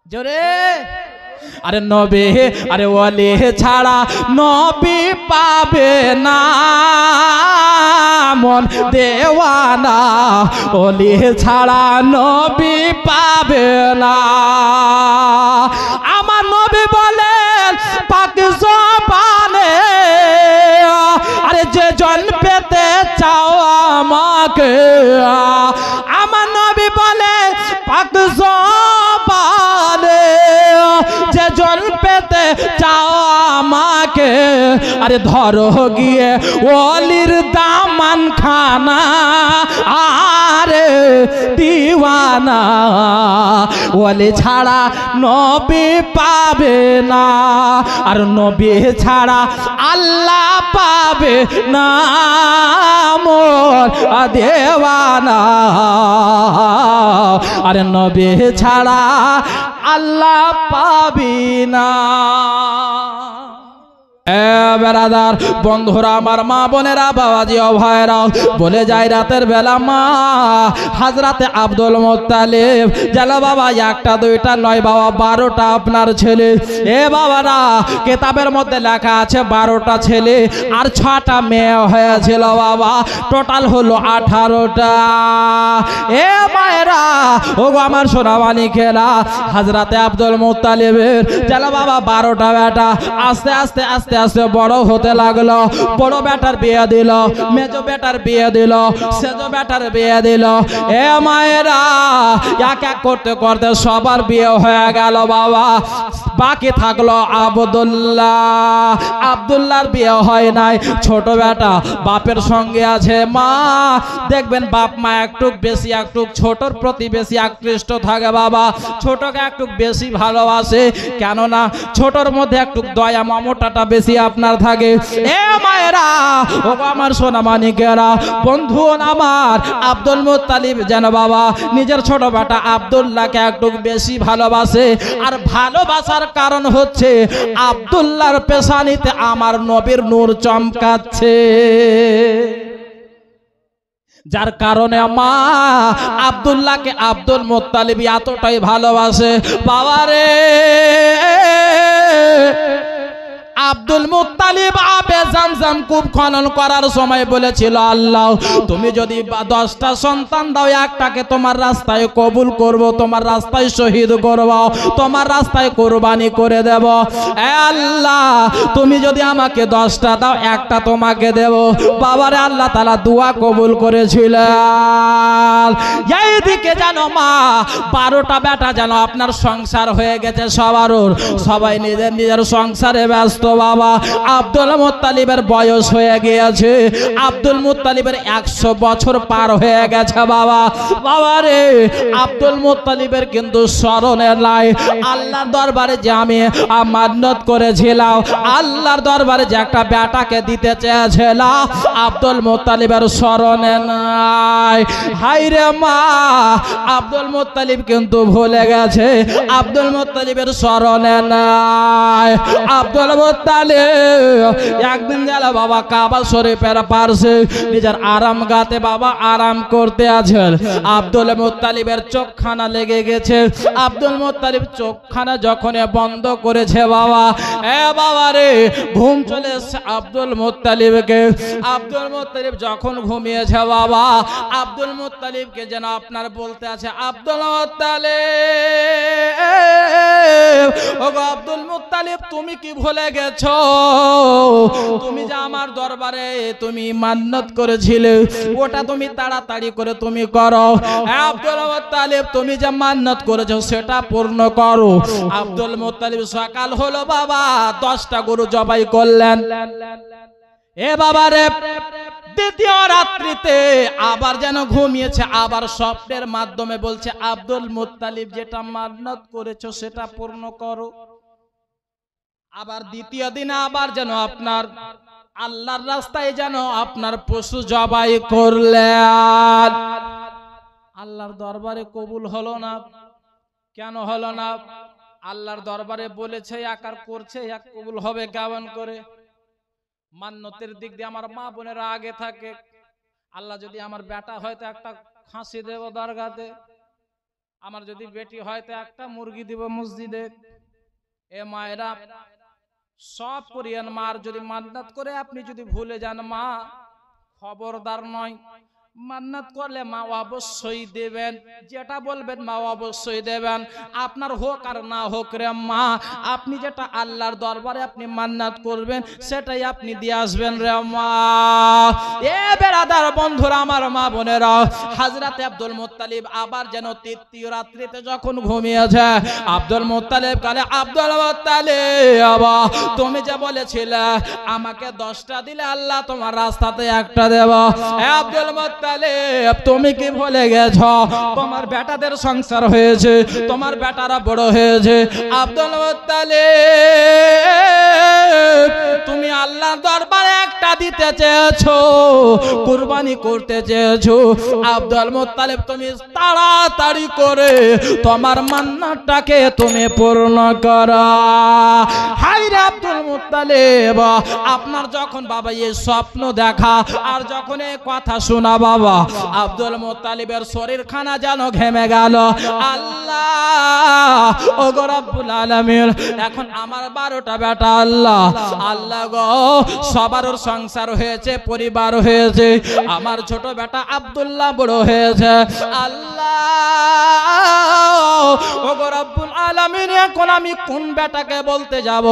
জোরে, আরে নবী, আরে ওলি ছাড়া নবী পাবে না মন দেওয়ানা, ওলি ছাড়া নবী পাবে না। আমার নবী বলেন পাক জবানে, আরে যে জন পেতে চাও আমাকে, আমার নবী বলে পাক জবানে, যে জন পেতে চাও আমাকে, আরে ধরো গিয়ে ওলির দামান খানা, আরে দিওয়ানা, ওলি ছাড়া নবী পাবে না, আর নবী ছাড়া আল্লাহ পাবে না মোর দেওয়ানা, আরে নবী ছাড়া আল্লাহ পাবি না। বেরাদার বন্ধুরা, আমার মা বোনেরা, বাবাজি ও ভাইরা, বলে যায় রাতের বেলা মা হাজরাতে আব্দুল মুত্তালিব জানো বাবা, একটা দুইটা নয় বাবা 12টা আপনার ছেলে। এ বাবারা, কিতাবের মধ্যে লেখা আছে 12টা ছেলে আর 6টা মেয়ে হয়েছিল বাবা, টোটাল হলো 18টা। এ মায়েরা, ও গো আমার সোনামানি খেলা, হাজরাতে আব্দুল মুত্তালিবের জানো বাবা 12টা বেটা আস্তে আস্তে আস্তে আস্তে বড় হতে লাগলো। বড় বেটার বিয়ে দিল, মেজো বেটার বিয়ে দিল, সেজো বেটার বিয়ে দিল। এ মায়েরা, এক এক করতে করতে সবার বিয়ে হয়ে গেল বাবা। বাকি থাকলো আব্দুল্লাহ। আব্দুল্লাহর বিয়ে হয় নাই। ছোট বেটা বাপের সঙ্গে আছে। মা দেখবেন বাপ মা একটু বেশি একটু ছোটর প্রতি বেশি আকৃষ্ট থাকে বাবা, ছোটকে একটু বেশি ভালোবাসে, কেননা ছোটর মধ্যে একটু দয়া মমতাটা বেশি আপনার থাকে। এ মায়েরা, ও আমার সোনা মানিকেরা, বন্ধু আমার আব্দুল মুত্তালিব যেন বাবা নিজের ছোট বেটা আব্দুল্লাহকে একটু বেশি ভালোবাসে। আর ভালোবাসার কারণ হচ্ছে আব্দুল্লাহর পেশানিতে আমার নবীর নূর চমকাচ্ছে, যার কারণে মা আব্দুল্লাহকে আব্দুল মুত্তালিব এতটাই ভালোবাসে। বাবারে, আব্দুল মুত্তালিব আবে জামজাম কূপ খনন করার সময় বলেছিল, আল্লাহ তুমি যদি 10টা সন্তান দাও, একটাকে তোমার রাস্তায় কবুল করব, তোমার রাস্তায় শহীদ করব, তোমার রাস্তায় কোরবানি করে দেব। আল্লাহ তুমি যদি আমাকে 10টা দাও, একটা তোমাকে দেব। বাবারে আল্লাহ তাআলা দোয়া কবুল করেছিলেন। এইদিকে জানো মা 12টা বেটা যেন আপনার সংসার হয়ে গেছে সবারুর, সবাই নিজের নিজের সংসারে ব্যস্ত। বাবা আব্দুল মুত্তালিবের বয়স হয়ে গিয়েছে, আব্দুল মুত্তালিবের 100 বছর পার হয়ে গেছে। বাবা বাবারে আব্দুল মুত্তালিবের কিন্তু স্মরণে নাই আল্লাহর দরবারে যে আমি মান্নত করেছিলাম, আল্লাহর দরবারে যে একটা বেটাকে দিতে চেয়েছিলাম, আব্দুল মুত্তালিবের স্মরণে নাই। হায়রে মা আব্দুল মুত্তালিব কিন্তু ভুলে গেছে, আব্দুল মুত্তালিবের স্মরণে নাই। আব্দুল মুত্তালিব একদিন গেল বাবা কাবা শরীফের পাশে নিজের আরাম গাতে বাবা আরাম করতে আছেন। আব্দুল মুত্তালিবের চোখখানা লেগে গেছে। আব্দুল মুত্তালিব চোখখানা যখন বন্ধ করেছে বাবা, বাবা রে ঘুম চলে এসেছে আব্দুল মুত্তালিবকে। আব্দুল মুত্তালিব যখন ঘুমিয়েছে বাবা, আব্দুল মুত্তালিবকে যেন আপনার বলতে আছে, আব্দুল মুত্তালিব, ওগো আব্দুল মুত্তালিব তুমি কি ভুলে গেছো? তুমি যে আমার দরবারে তুমি মান্নত করেছিলে, ওটা তুমি তাড়াতাড়ি করে তুমি করো। আব্দুল মুত্তালিব তুমি যে মান্নত করেছো সেটা পূর্ণ করো। আব্দুল মুত্তালিব সকাল হলো বাবা 10টা গরু জবাই করলেন। এ বাবা রে দ্বিতীয় রাত্রিতে আবার যেন ঘুমিয়েছে, আবার স্বপ্নের মাধ্যমে বলছে, আব্দুল মুত্তালিব যেটা মান্নত করেছো সেটা পূর্ণ করো। আবার দ্বিতীয় দিনে আবার যেন আপনার আল্লাহর রাস্তায় যেন আপনার পশু জবাই করলেন। আল্লাহর দরবারে কবুল হলো না। কেন হলো না? আল্লাহর দরবারে বলেছে আকার করছে, এক কবুল হবে কেমন করে? মান্নতের দিক দিয়ে আমার মা বোনেরা আগে থাকে। আল্লাহ যদি আমার বেটা হয়তো একটা খাসি দেব দরগাতে, আমার যদি বেটি হয়তো একটা মুরগি দিব মসজিদে। এ মায়েরা সব করিয়েন। মার যদি মান্নাত করে আপনি যদি ভুলে যান, মা খবরদার নয়, মান্নাত করলে মা অবশ্যই দেবেন, যেটা বলবেন মা অবশ্যই দেবেন। আপনার হোক আর না হোক রে মা, আপনি যেটা আল্লাহর দরবারে আপনি মান্নাত করবেন সেটাই আপনি দিয়ে আসবেন রে মা। এ বেরাদার বন্ধুরা আমার মা বোনেরা, হযরত আব্দুল মুত্তালিব আবার যেন তৃতীয় রাত্রিতে যখন ঘুমিয়েছে, আব্দুল মুত্তালিব কালে, আব্দুল মুত্তালিব তুমি যে বলেছিলে আমাকে 10টা দিলে আল্লাহ তোমার রাস্তাতে একটা দেব। আব্দুল মুত্তালিব তুমি কি ভুলে গেছো? তোমার বেটাদের সংসার হয়েছে, তোমার বেটারা বড় হয়েছে। আব্দুল মুত্তালিব তুমি আল্লাহর দরবারে একটা দিতে চেয়েছো, কুরবানি করতে চেয়েছো। আব্দুল মুত্তালিব তুমি তাড়াতাড়ি করে তোমার মান্নাতটাকে তুমি পূর্ণ করো। হায়রে আব্দুল মুত্তালিব, আপনার যখন বাবা এই স্বপ্ন দেখা আর যখন এই কথা শোনা বাবা, আব্দুল মুত্তালিবের শরীর খানা যেন ঘেমে গেল। আল্লাহ ওগো রব্বুল আলামিন, এখন আমার 12টা বেটা আল্লাহ, আল্লাহ গো সবার সংসার হয়েছে, পরিবার হয়েছে, আমার ছোট বেটা আব্দুল্লাহ বড় হয়েছে। আল্লাহ ওগো রব্বুল আলামিন, এখন আমি কোন বেটাকে বলতে যাব?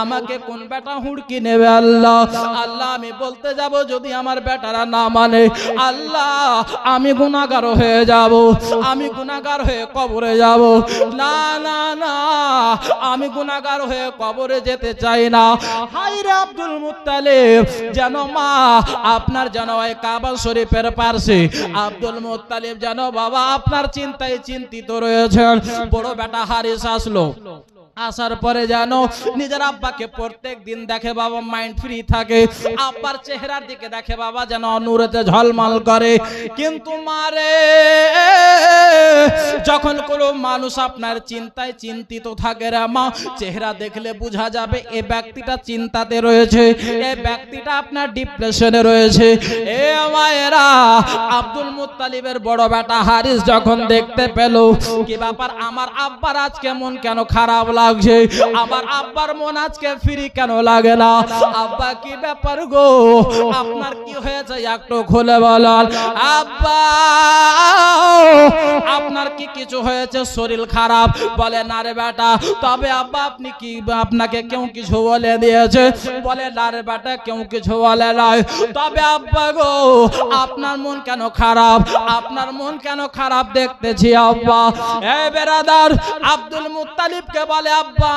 আমাকে কোন বেটা হুড়কি নেবে আল্লাহ? আল্লাহ আমি বলতে যাব, যদি আমার বেটারা না মানে আল্লাহ আমি গুনাহগার হয়ে যাব, আমি গুনাহগার হয়ে কবরে যাব। না না না, আমি গুনাহগার হয়ে কবরে যেতে চাই না। হায়রে আব্দুল মুত্তালিব, যেন মা আপনার যেন ওই কাবা শরীফের পাশে আব্দুল মুত্তালিব যেন বাবা আপনার চিন্তায় চিন্তিত রয়েছেন। বড় বেটা হারিস আসলো, আসার পরে যেন নিজের আব্বাকে প্রত্যেক দিন দেখে বাবা মাইন্ড ফ্রি থাকে, আব্বার চেহারার দিকে দেখে বাবা যেন নূরেতে ঝলমল করে। কিন্তু মারে যখন কোনো মানুষ আপনার চিন্তায় চিন্তিত থাকে রে মা, চেহারা দেখলে বোঝা যাবে এই ব্যক্তিটা চিন্তাতে রয়েছে, এই ব্যক্তিটা আপনার ডিপ্রেশনে রয়েছে। এ মায়েরা, আব্দুল মুত্তালিবের বড় বেটা হারিস যখন দেখতে পেল কি ব্যাপার, আমার আব্বার আজকে মন কেন খারাপ লাগছে, আমার আব্বার মন আজকে ফ্রি কেন লাগে না, আব্বা কি ব্যাপার গো, আপনার কি হয়েছে একটু খুলে বলেন। আব্বা আপনার কি কিছু হয়েছে, শরীর খারাপ? বলে না রে বেটা। তবে আব্বা আপনি কি, আপনাকে কেউ কিছু বলে দিয়েছে? বলে না রে বেটা, কেউ কিছু বলে নাই। তবে আব্বা গো আপনার মন কেন খারাপ, আপনার মন কেন খারাপ দেখতেছি আব্বা। এই বেরাদার, আব্দুল মুত্তালিবকে বলে আব্বা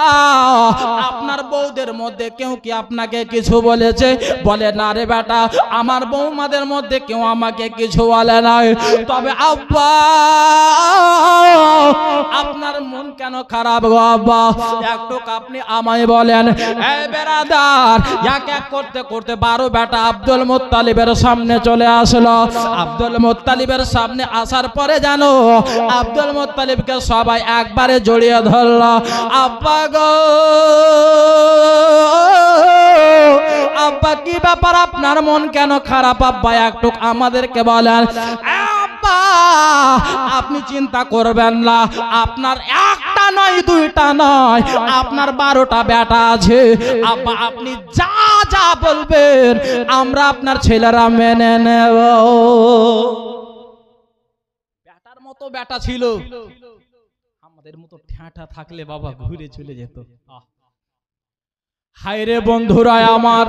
আপনার বউদের মধ্যে কেউ কি আপনাকে কিছু বলেছে? বলে না রে বেটা, আমার বৌমাদের মধ্যে কেউ আমাকে কিছু বলে নাই। তবে আব্বা আপনার মন কেন খারাপ গো আব্বা, একটু আপনি আমায় বলেন। এই বেরাদার, এক এক করতে করতে 12 বেটা আব্দুল মুত্তালিবের সামনে চলে আসলো। আব্দুল মুত্তালিবের সামনে আসার পরে জানো আব্দুল মুত্তালিবকে সবাই একবারে জড়িয়ে ধরল। আব্বা গো, আব্বা কি ব্যাপার, আপনার মন কেন খারাপ আব্বা, একটু আমাদেরকে বলেন। আব্বা আপনি চিন্তা করবেন না, আপনার একটা নয় দুইটা নয়, আপনার 12টা বেটা আছে। আব্বা আপনি যা যা বলবেন আমরা আপনার ছেলেরা মেনে নেব। বেটার মতো বেটা ছিল, আমাদের মতো ঠ্যাঁটা থাকলে বাবা ঘুরে চলে যেত। হায়রে বন্ধুরা আমার,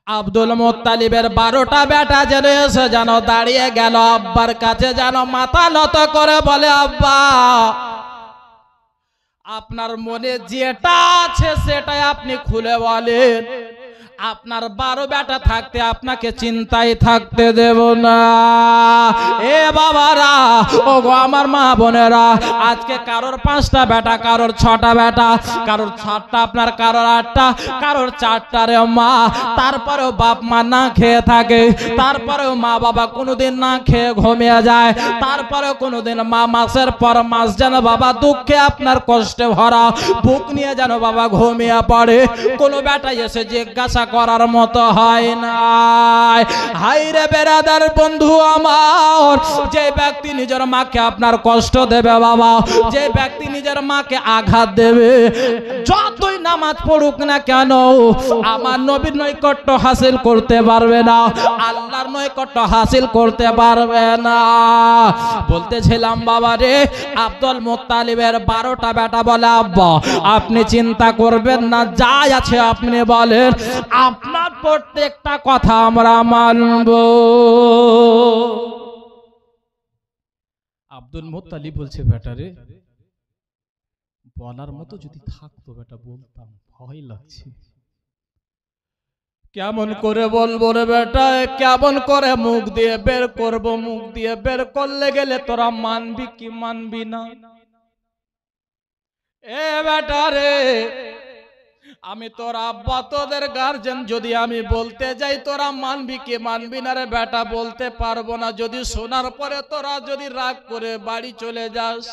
আব্দুল মুত্তালিবের 12টা বেটা যেন এসে যেন দাঁড়িয়ে গেল আব্বার কাছে, যেন মাথা নত করে বলে আব্বা আপনার মনে যেটা আছে সেটাই আপনি খুলে বলেন, আপনার 12 বেটা থাকতে আপনাকে চিন্তায় থাকতে দেব না। এ বাবারা, ও গো আমার মা বোনেরা, আজকে কারোর 5টা বেটা, কারোর 6টা বেটা, কারোর 7টা, আপনার কারোর 8টা, কারোর 4টা রে মা। তারপরেও বাপ মা না খেয়ে থাকে, তারপরেও মা বাবা কোনোদিন না খেয়ে ঘুমিয়ে যায়, তারপরেও কোনোদিন মা মাসের পর মাস যেন বাবা দুঃখে আপনার কষ্টে ভরা বুক নিয়ে যেন বাবা ঘুমিয়ে পড়ে। কোনো বেটা এসে জিজ্ঞাসা করার মতো হয় না। হায়রে বেরাদার বন্ধু আমার, যে ব্যক্তি নিজের মাকে আপনার কষ্ট দেবে বাবা, যে ব্যক্তি নিজের মাকে আঘাত দেবে, যতই নামাজ পড়ুক না কেন আমার নবীর নৈকট্য হাসিল করতে পারবে না, আল্লাহর নৈকট্য হাসিল করতে পারবে না। বলতেছিলাম বাবা রে, আব্দুল মুত্তালিবের 12টা বেটা বলে আব্বা আপনি চিন্তা করবেন না, যা আছে আপনি বলেন, আপনার প্রত্যেকটা কথা আমরা মানব। আব্দুল মুত্তালিব বলছে বেটা রে, বলার মতো যদি থাকতো বেটা বলতাম, ভয় লাগছে। কেমন করে বলবো রে বেটা, কেমন করে মুখ দিয়ে বের করব, মুখ দিয়ে বের করলে গেলে তোরা মানবি কি মানবি না? এ বেটা রে, আমি তোর আব্বা, তোদের গার্জেন, যদি আমি বলতে যাই তোরা মানবি কি মানবি না রে বেটা বলতে পারবো না। যদি শোনার পরে তোরা যদি রাগ করে বাড়ি চলে যাস,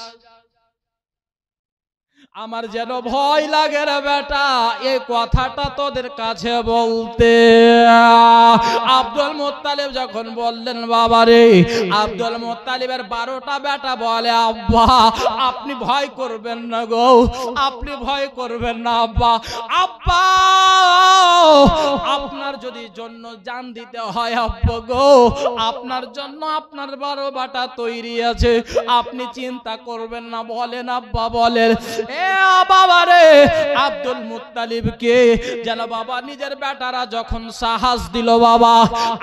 আমার যেন ভয় লাগে রে বেটা এই কথাটা তোদের কাছে বলতে। আব্দুল মুত্তালিব যখন বললেন বাবা রে, আব্দুল মুত্তালিবের 12টা বেটা বলে আব্বা আপনি ভয় করবেন না গো, আপনি ভয় করবেন না আব্বা, আব্বা আপনার যদি জন্য জান দিতে হয় আব্বা গো, আপনার জন্য আপনার 12 বেটা তৈরি আছে, আপনি চিন্তা করবেন না, বলেন আব্বা বলেন। বাবা রে, আব্দুল মুত্তালিবকে যেন বাবা নিজের বেটারা যখন সাহস দিল বাবা,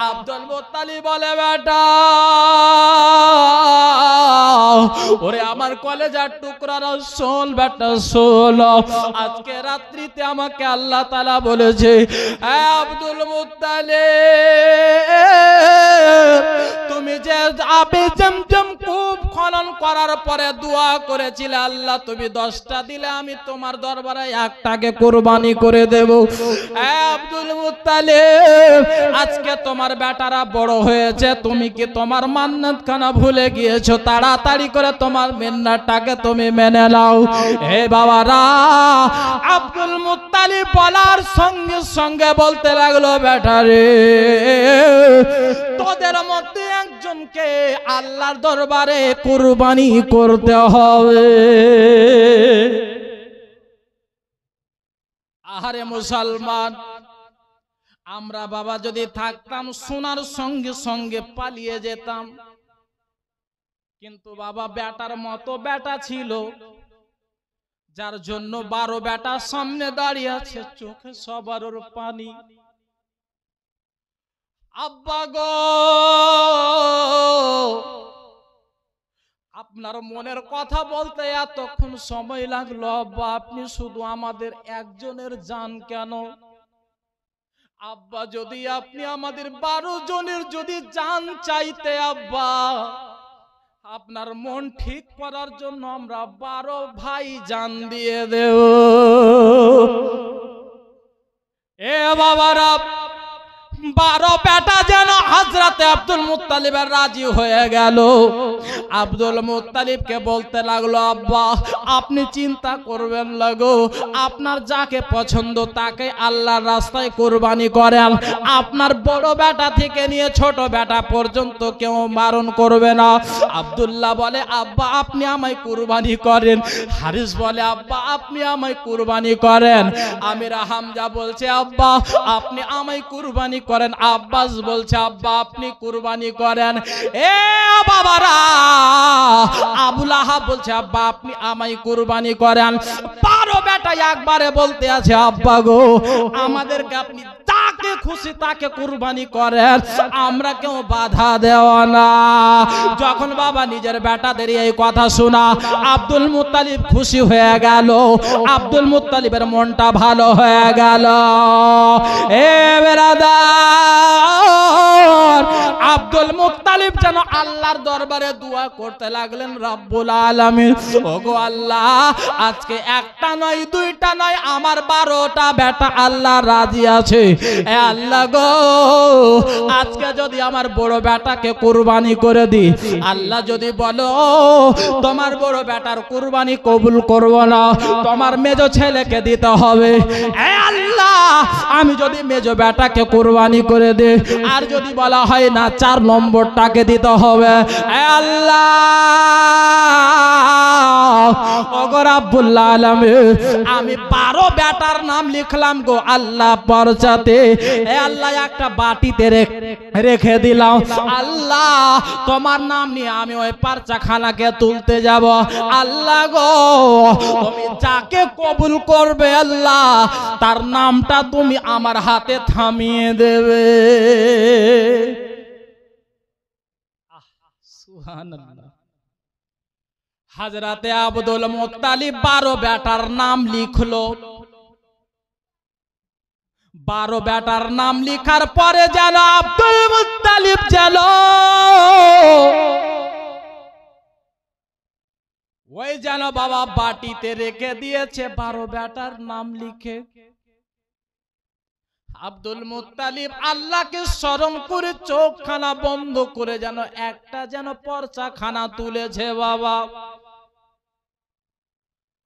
আব্দুল মুত্তালিব বলে বেটা ওরে আমার কলেজার টুকরা শোন বেটা শোন, আজকে রাত্রিতে আমাকে আল্লাহ তাআলা বলেছে আব্দুল মুত্তালিব তুমি যে আবে জমজম কূপ খনন করার পরে দোয়া করেছিল, আল্লাহ তুমি 10টা দিলে আমি তোমার দরবারে একটাকে কুরবানি করে দেব। আব্দুল মুত্তালিব, আজকে তোমার বেটারা বড় হয়েছে, তুমি কি তোমার মান্নাত খানা ভুলে গিয়েছো? তাড়াতাড়ি করে তোমার মিন্নাতটাকে তুমি মেনে নাও। হে বাবারা, আব্দুল মুত্তালিব বলার সঙ্গে সঙ্গে বলতে লাগলো, বেটারে তোদের মধ্যে একজনকে আল্লাহর দরবারে কুরবানি করতে হবে। আহারে মুসলমান, আমরা বাবা যদি থাকতাম শোনার সঙ্গে সঙ্গে পালিয়ে যেতাম, কিন্তু বাবা বেটার মতো বেটা ছিল, যার জন্য 12 বেটা সামনে দাঁড়িয়ে আছে, চোখে সবার পানি। আব্বা গো, আপনার মনের কথা বলতে এতক্ষণ সময় লাগলো আব্বা, আপনি শুধু আমাদের একজনের জান কেন? আব্বা যদি আপনি আমাদের 12 জনের যদি জান চাইতে আব্বা, আপনার মন ঠিক করার জন্য আমরা 12 ভাই জান দিয়ে দেব। এ বাবারা, 12 বেটা যেন হযরতে আব্দুল মুত্তালিবের রাজি হয়ে গেল। আব্দুল মুত্তালিবকে বলতে লাগলো, আব্বা আপনি চিন্তা করবেন লাগো, আপনার যাকে পছন্দ তাকে আল্লাহর রাস্তায় কুরবানি করেন। আপনার বড় বেটা থেকে নিয়ে ছোট বেটা পর্যন্ত কেউ মারণ করবে না। আব্দুল্লাহ বলে, আব্বা আপনি আমায় কুরবানি করেন। হারিস বলে, আব্বা আপনি আমায় কুরবানি করেন। আমির হামজা বলছে, আব্বা আপনি আমায় কুরবানি করেন। আব্বাস বলছে, আব্বা আপনি কুরবানি করেন। এ বাবারা, আবুল আহাব বলছে, আব্বা আপনি আমায় কুরবানি করেন। 12 বেটা একবারে বলতে আছে, আব্বা গো আমাদেরকে আপনি যাকে খুশি তাকে কুরবানি করেন, আমরা কেউ বাধা দেব না। যখন বাবা নিজের বেটাদের এই কথা শোনা, আব্দুল মুত্তালিব খুশি হয়ে গেল, আব্দুল মুত্তালিবের মনটা ভালো হয়ে গেল। এ বেরাদার, আব্দুল মুত্তালিব যেন আল্লাহর দরবারে দোয়া করতে লাগলেন, রব্বুল আলামিন ওগো আল্লাহ, আজকে একটা নয় দুইটা নয়, আমার 12টা বেটা আল্লাহ রাজি আছে। এ আল্লাহ গো, আজকে যদি আমার বড় বেটাকে কুরবানি করে দি, আল্লাহ যদি বলো তোমার বড় বেটার কুরবানি কবুল করব না, তোমার মেজো ছেলেকে দিতে হবে। এ আল্লাহ, আমি যদি মেজো বেটাকে কুরবানি করে দে, আর যদি বলা হয় না 4 নম্বরটাকে দিতে হবে। এ আল্লাহ, ওগো রব্বুল আলামিন, আমি 12 বেটার নাম লিখলাম গো আল্লাহ পরচাতে। এ আল্লাহ, একটা বাটিতে রেখে দিলাম। আল্লাহ তোমার নাম নিয়ে আমি ওই পারচাখানাকে তুলতে যাব। আল্লাহ গো, তুমি যাকে কবুল করবে আল্লাহ, তার নামটা তুমি আমার হাতে থামিয়ে দেবে। সুবহানাল্লাহ। হযরতে আব্দুল মুত্তালিব 12 বেটার নাম লিখলো। 12 বেটার নাম লিখার পরে যেন আব্দুল মুত্তালিব যেন ওই যেন বাবা বাটিতে রেখে দিয়েছে 12 বেটার নাম লিখে। আব্দুল মুত্তালিব আল্লাহকে স্মরণ করে চোখখানা বন্ধ করে যেন একটা যেন পরচাখানা তুলেছে বাবা।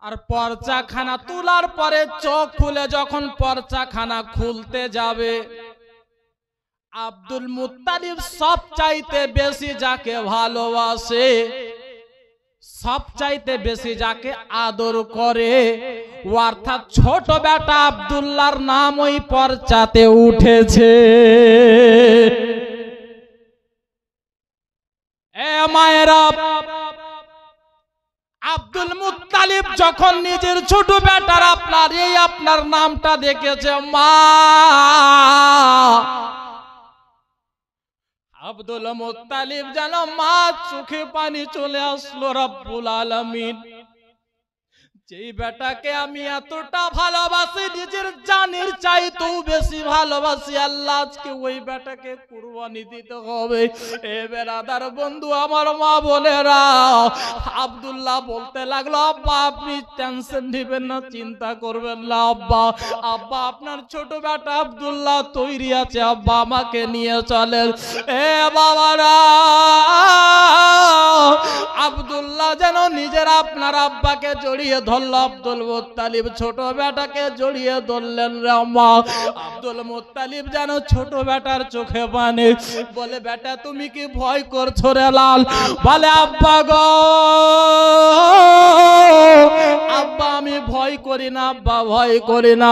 আর পরচাখানা তোলার পরে চোখ খুলে যখন পরচাখানা খুলতে যাবে, আব্দুল মুত্তালিব সবচাইতে বেশি যাকে ভালোবাসে, সবচাইতে বেশি যাকে আদর করে, অর্থাৎ ছোট বেটা আব্দুল্লাহর নাম ওই পরচাতে উঠেছে। এ মায়েরা, আব্দুল মুত্তালিব যখন নিজের ছোট বেটার আপনার নামটা দেখেছে, মা, আব্দুল মুত্তালিব যেন মা চোখে পানি চলে আসলো। রব্বুল আলামিন যেই বেটাকে আমি এতটা ভালোবাসি, নিজের জানের চাইতেও বেশি ভালোবাসি, আল্লাহ আজকে ওই বেটাকে কুরবানি দিতে হবে। এ বেরাদার বন্ধু, আমার মা বোনেরা, আব্দুল্লাহ বলতে লাগলো, আব্বা আপনি টেনশন নেবেন না, চিন্তা করবেন না আব্বা। আব্বা আপনার ছোট বেটা আব্দুল্লাহ তৈরি আছে, আব্বা আমাকে নিয়ে চলেন। এ বাবারা, আব্দুল্লাহ যেন নিজের আপনার আব্বাকে জড়িয়ে ধরল। আব্দুল মুত্তালিব ছোট বেটাকে জড়িয়ে ধরলেন রে মা। আব্দুল মুত্তালিব যেন ছোট বেটার চোখে পানি, বলে বেটা তুমি কি ভয় করছো রে লাল? বলে আব্বা গো, আব্বা আমি ভয় করি না, আব্বা ভয় করি না।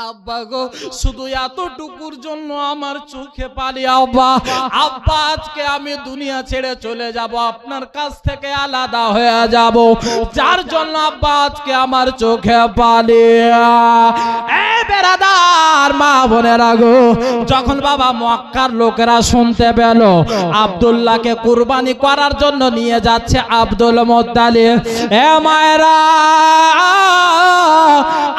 আব্বা গো, শুধু এতটুকুর জন্য আমার চোখে পানি আব্বা। আব্বা আজকে আমি দুনিয়া ছেড়ে চলে যাব, আপনার কাছ থেকে আলাদা হয়ে যাব, যার জন্য আব্বা আজকে আমার চোখে পানি। এ বেরাদার মা বোনেরা গো, যখন বাবা মক্কার লোকেরা শুনতে পেল আব্দুল্লাহকে কুরবানি করার জন্য নিয়ে যাচ্ছে আব্দুল মুত্তালিব, এ মায়েরা,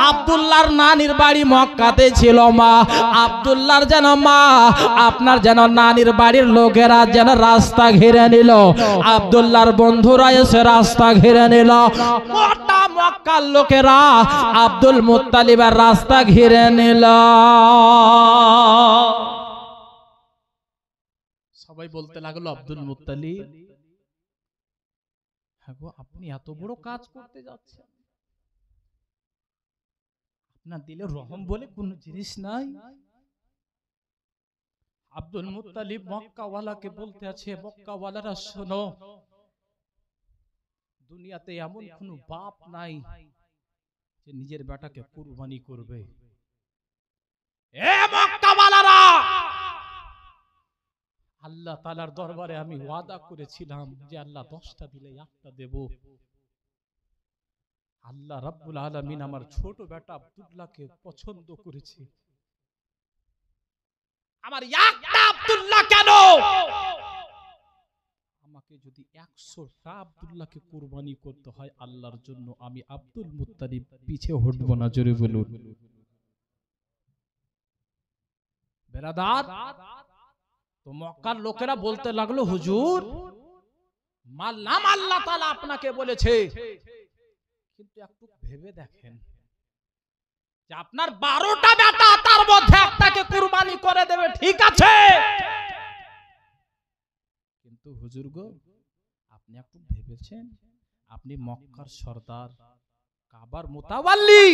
আব্দুল্লাহর নানির বাড়ি মক্কাতে ছিল মা। আব্দুল্লাহর যেন মা আপনার যেন নানির বাড়ির লোকেরা যেন রাস্তা ঘিরে নিল, আব্দুল্লাহর বন্ধুরা এসে রাস্তা ঘিরে নিল, গোটা মক্কার লোকেরা আব্দুল মুত্তালিবের রাস্তা ঘিরে নিল। সবাই বলতে লাগলো, আব্দুল মুত্তালিব, হ্যাঁ গো, আপনি এত বড় কাজ করতে যাচ্ছেন, আপনার দিলে রহম বলে কোন জিনিস নাই। আব্দুল মুত্তালিব মক্কাওয়ালাকে বলতে আছে, মক্কাওয়ালারা শোনো, দুনিয়াতে এমন কোন বাপ নাই যে নিজের বেটাকে কুরবানি করবে। এ মক্কাওয়ালারা, আল্লাহ তাআলার দরবারে আমি ওয়াদা করেছিলাম যে আল্লাহ 10টা দিলে একটা দেব। আল্লাহ রাব্বুল আলামিন আমার ছোট বেটা আব্দুল্লাহকে পছন্দ করেছে। আমার একটা আব্দুল্লাহ কেন, আমাকে যদি 100টা আব্দুল্লাহকে কুরবানি করতে হয় আল্লাহর জন্য, আমি আব্দুল মুত্তালিব পিছে হটব না। জোরে বলুন বেরাদার। তো মক্কার লোকেরা বলতে লাগলো, হুজুর মানলাম আল্লাহ তাআলা আপনাকে বলেছে, কিন্তু একটু ভেবে দেখেন যে আপনার 12টা বেটা, তার মধ্যে একটাকে কুরবানি করে দেবে, ঠিক আছে, কিন্তু হুজুর গো আপনি একটু ভেবেছেন, আপনি মক্কার সর্দার, কাবার মুতাওয়াল্লি,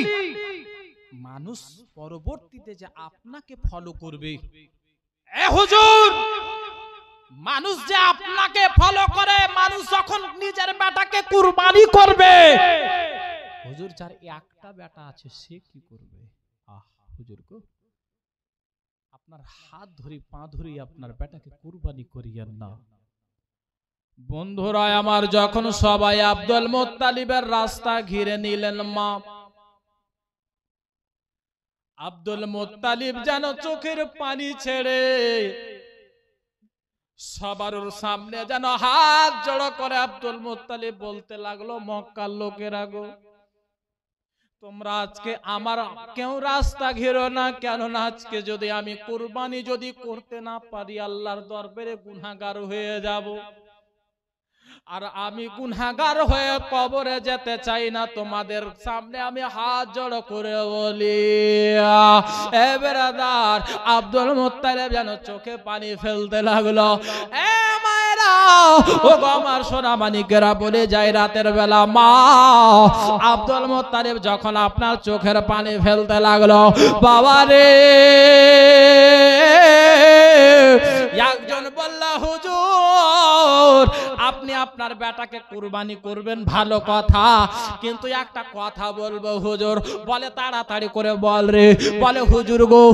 মানুষ পরবর্তীতে যে আপনাকে ফলো করবে, এ হুজুর মানুষ যে আপনাকে ফলো করে, মানুষ যখন নিজের বেটাকে কুরবানি করবে, হুজুর যার একটা বেটা আছে সে কি করবে? হুজুর গো, আপনার হাত ধরি পা ধরি আপনার বেটাকে কুরবানি করিয়েন না। বন্ধুরা আমার, যখন সবাই আব্দুল মুত্তালিবের রাস্তা ঘিরে নিলেন মা, আব্দুল মুত্তালিব যেন চোখের পানি ছেড়ে সবার সামনে যেন হাত জড়ো করে আব্দুল মুত্তালিব বলতে লাগলো, মক্কার লোকেরা গো, তোমরা আজকে আমার কেউ রাস্তা ঘিরো না, কেননা আজকে যদি আমি কুরবানি যদি করতে না পারি আল্লাহর দরবারে গুনাহগার হয়ে যাব, আর আমি গুনাহগার হয়ে কবরে যেতে চাই না। তোমাদের সামনে আমি হাত জড়ো করে বলি, এ বেরাদার, আব্দুল মুত্তালিব যেন চোখে পানি ফেলতে লাগলো। এ মায়েরা, ও গো আমার সোনা মানিকেরা, বলে যাই রাতের বেলা মা, আব্দুল মুত্তালিব যখন আপনার চোখের পানি ফেলতে লাগলো, বাবা রে, একজন বলল, হুজুর আপনি আপনার বেটাকে কুরবানি করবেন, ভালো কথা, কিন্তু একটা কথা বলবো হুজুর। বলে তাড়াতাড়ি করে বল রে। বলে হুজুর গো,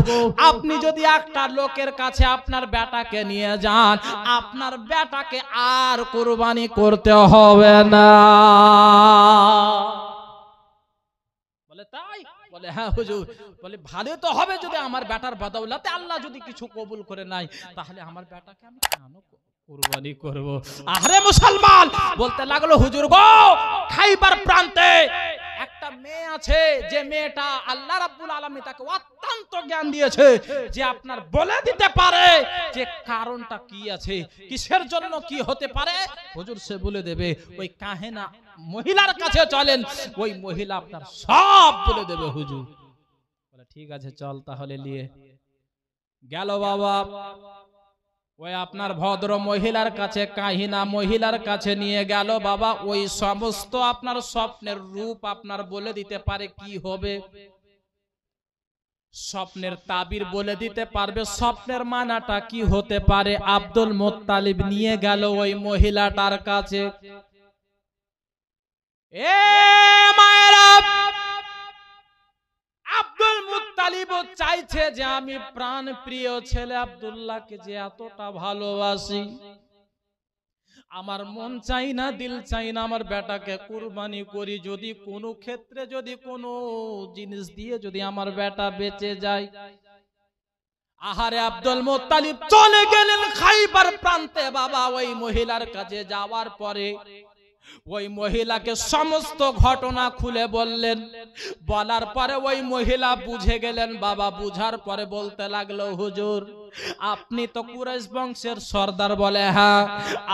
আপনি যদি একটা লোকের কাছে আপনার বেটাকে নিয়ে যান, আপনার বেটাকে আর কুরবানি করতে হবে না। বলে তাই? বলে হ্যাঁ হুজুর। বলে ভালো তো হবে যদি আমার বেটার বদৌলতে আল্লাহ যদি কিছু কবুল করে নাই, তাহলে আমার বেটাকে আমি কেন কুরবানি করব? আরে মুসলমান, বলতে লাগলো হুজুর গো, খাইবার প্রান্তে আছে, যে মেয়েটা আল্লাহ রাব্বুল আলামিন তাকে অত্যন্ত জ্ঞান দিয়েছে, যে আপনার বলে দিতে পারে যে কারণটা কি আছে, কিসের জন্য কি হতে পারে, হুজুর সে বলে দেবে। ওই কাহেনা মহিলার কাছে চলেন, ওই মহিলা আপনার সব বলে দেবে। হুজুর বলে ঠিক আছে চল তাহলে, নিয়ে গেল বাবা ওই আপনার ভদ্র মহিলার কাছে, কাহিনা মহিলার কাছে নিয়ে গেল বাবা। ওই সমস্ত আপনার স্বপ্নের রূপ আপনার বলে দিতে পারে কি হবে, স্বপ্নের তাবির বলে দিতে পারবে, স্বপ্নের মানাটা কি হতে পারে। আব্দুল মুত্তালিব নিয়ে গেল ওই মহিলাটার কাছে। এ মায়েরা, আব্দুল মুত্তালিব চাইছে যে আমি প্রাণ প্রিয় ছেলে আব্দুল্লাহকে যে এতটা ভালোবাসি, আমার মন চাই না, দিল চাই না আমার বেটাকে কুরবানি করি, যদি কোনো ক্ষেত্রে যদি কোনো জিনিস দিয়ে যদি আমার বেটা বেঁচে যায়। আহারে আব্দুল মুত্তালিব চলে গেলেন খাইবার প্রান্তে বাবা। ওই মহিলার কাছে যাওয়ার পরে ওই মহিলাকে সমস্ত ঘটনা খুলে বললেন। বলার পরে ওই মহিলা বুঝে গেলেন বাবা। বুঝার পরে বলতে লাগলো, হুজুর আপনি তো কুরাইশ বংশের সর্দার। বলে হ্যাঁ।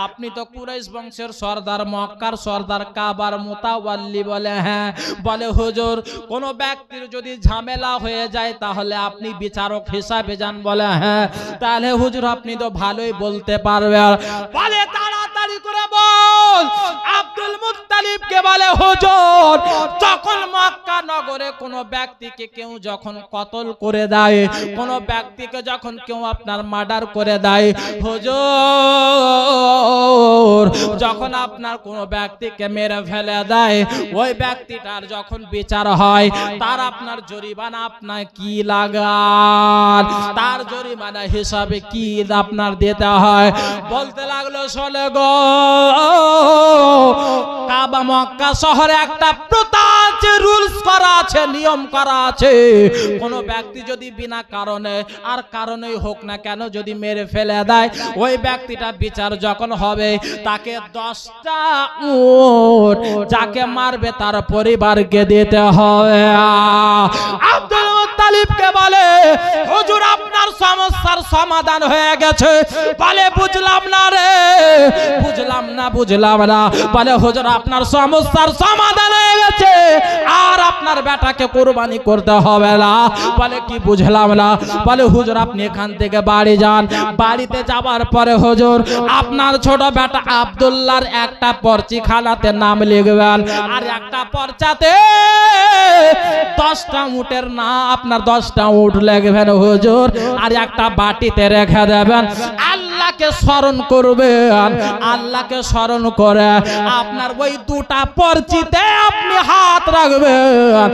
আপনি তো কুরাইশ বংশের সর্দার, মক্কার সর্দার, কাবার মুতাওয়াল্লি। বলে হ্যাঁ। বলে হুজুর কোন ব্যক্তির যদি ঝামেলা হয়ে যায় তাহলে আপনি বিচারক হিসাবে যান। বলে হ্যাঁ। তাহলে হুজুর আপনি তো ভালোই বলতে পারবেন। বলে তাড়াতাড়ি করে বল। আব্দুল মুত্তালিবকে বলে হুজুর যখন মক্কা নগরে কোন ব্যক্তিকে কেউ যখন কতল করে দেয়, কোন ব্যক্তিকে যখন কেউ আপনার মার্ডার করে দেয়, হুজুর যখন আপনার কোন ব্যক্তিকে মেরে ফেলে দেয়, ওই ব্যক্তিটার যখন বিচার হয় তার আপনার জরিমানা আপনার কি লাগান, তার জরিমানা হিসাবে কি আপনার দিতে হয়। বলতে লাগলো শোনে গো, কাবা মক্কা শহরে একটা প্রথা আছে, রুলস করা আছে, নিয়ম করা আছে। কোন ব্যক্তি যদি বিনা কারণে আর কারণেই হোক না কেন যদি মেরে ফেলে দেয়, ওই ব্যক্তিটা বিচার যখন হবে তাকে 10টা উট যাকে মারবে তার পরিবারকে দিতে হবে। আব্দুল মুত্তালিবকে বলে হুজুর আপনার সমস্যার সমাধান হয়ে গেছে। বলে বুঝলাম না রে, বুঝলাম না। বলে হুজুর আপনার সমস্যার সমাধান হয়ে গেছে, আর আপনার বেটাকে কুরবানি করতে হবে না। বলে কি বুঝলাম না। বলে হুজুর আপনি এখান থেকে বাড়ি যান, বাড়িতে যাবার পরে হুজুর আপনার ছোট বেটা আব্দুল্লাহর একটা পরচিখানাতে নাম লিখবেন, আর একটা পর্চাতে 10টা উটের নাম, আপনার 10টা উট লিখবেন হুজুর, আর একটা বাটিতে রেখে দেবেন। আল্লাহকে স্মরণ করবেন, আল্লাহকে স্মরণ করে আপনার ওই 2টা পর্চিতে আপনি হাত রাখবেন।